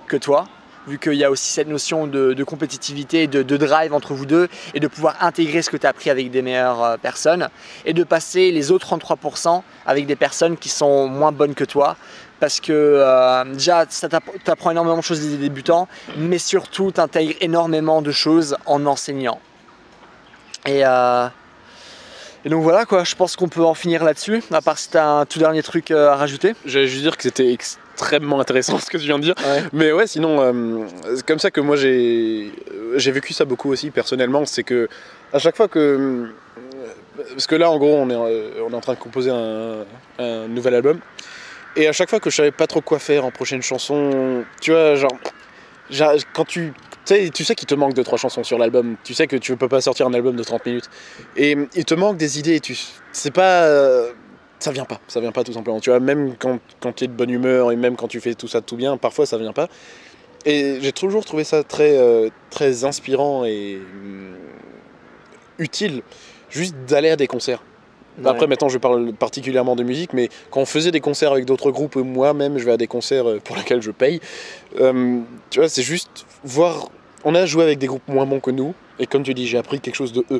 que toi, vu qu'il y a aussi cette notion de compétitivité, de drive entre vous deux, et de pouvoir intégrer ce que tu as appris avec des meilleures personnes, et de passer les autres 33% avec des personnes qui sont moins bonnes que toi, parce que déjà, ça t'apprend énormément de choses des débutants, mais surtout, tu intègres énormément de choses en enseignant. Et donc voilà quoi, je pense qu'on peut en finir là-dessus, à part si tu as un tout dernier truc à rajouter. J'allais juste dire que c'était extrêmement intéressant ce que tu viens de dire, mais ouais, sinon, c'est comme ça que moi j'ai vécu ça beaucoup aussi personnellement, c'est que à chaque fois que... Parce que là en gros on est en train de composer un nouvel album, et à chaque fois que je savais pas trop quoi faire en prochaine chanson, tu vois, genre quand tu sais qu'il te manque 2-3 chansons sur l'album, tu sais que tu peux pas sortir un album de 30 minutes, et il te manque des idées, c'est pas... ça vient pas tout simplement, tu vois, même quand tu es de bonne humeur, et même quand tu fais tout ça tout bien, parfois ça vient pas, et j'ai toujours trouvé ça très inspirant et utile, juste d'aller à des concerts. Ouais. Après maintenant je parle particulièrement de musique, mais quand on faisait des concerts avec d'autres groupes, moi-même je vais à des concerts pour lesquels je paye, tu vois, c'est juste voir, on a joué avec des groupes moins bons que nous, et comme tu dis, j'ai appris quelque chose de eux.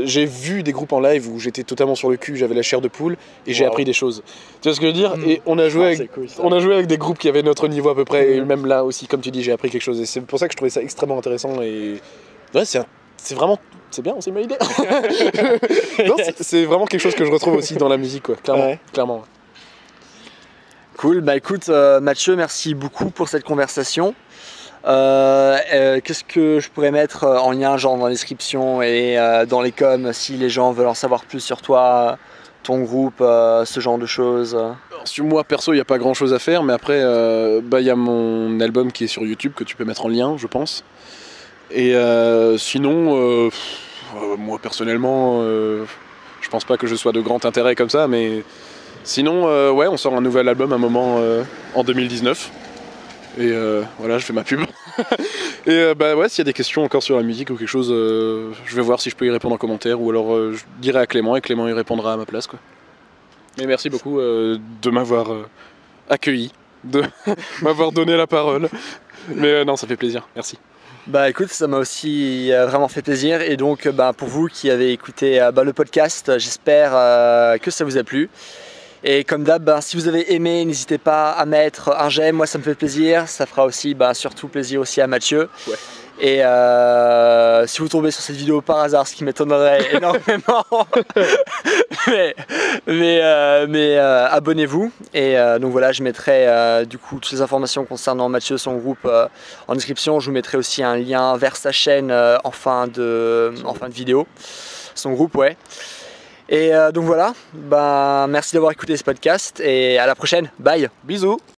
J'ai vu des groupes en live où j'étais totalement sur le cul, j'avais la chair de poule, et j'ai appris des choses. Tu vois ce que je veux dire? Et on a joué avec des groupes qui avaient notre niveau à peu près, et même là aussi, comme tu dis, j'ai appris quelque chose, et c'est pour ça que je trouvais ça extrêmement intéressant, et ouais, c'est vraiment... C'est bien, c'est une bonne idée. Non, c'est vraiment quelque chose que je retrouve aussi dans la musique, quoi. Clairement. Cool, bah écoute Mathieu, merci beaucoup pour cette conversation. Qu'est-ce que je pourrais mettre en lien genre dans la description et dans les coms si les gens veulent en savoir plus sur toi, ton groupe, ce genre de choses? Alors, sur moi perso, il n'y a pas grand chose à faire, mais après il y a mon album qui est sur YouTube que tu peux mettre en lien, je pense. Et sinon, moi personnellement, je pense pas que je sois de grand intérêt comme ça, mais sinon, ouais, on sort un nouvel album à un moment en 2019. Et voilà, je fais ma pub. Et ouais, s'il y a des questions encore sur la musique ou quelque chose, je vais voir si je peux y répondre en commentaire, ou alors je dirai à Clément et Clément y répondra à ma place, quoi. Mais merci beaucoup de m'avoir accueilli, de m'avoir donné la parole. Mais non, ça fait plaisir, merci. Bah écoute, ça m'a aussi vraiment fait plaisir, et donc pour vous qui avez écouté le podcast, j'espère que ça vous a plu. Et comme d'hab, si vous avez aimé, n'hésitez pas à mettre un j'aime, moi ça me fait plaisir, ça fera aussi surtout plaisir aussi à Mathieu. Ouais. Et si vous tombez sur cette vidéo par hasard, ce qui m'étonnerait énormément, mais abonnez-vous. Et donc voilà, je mettrai du coup toutes les informations concernant Mathieu, son groupe en description. Je vous mettrai aussi un lien vers sa chaîne en fin de vidéo, son groupe, ouais. Et donc voilà, merci d'avoir écouté ce podcast et à la prochaine, bye, bisous.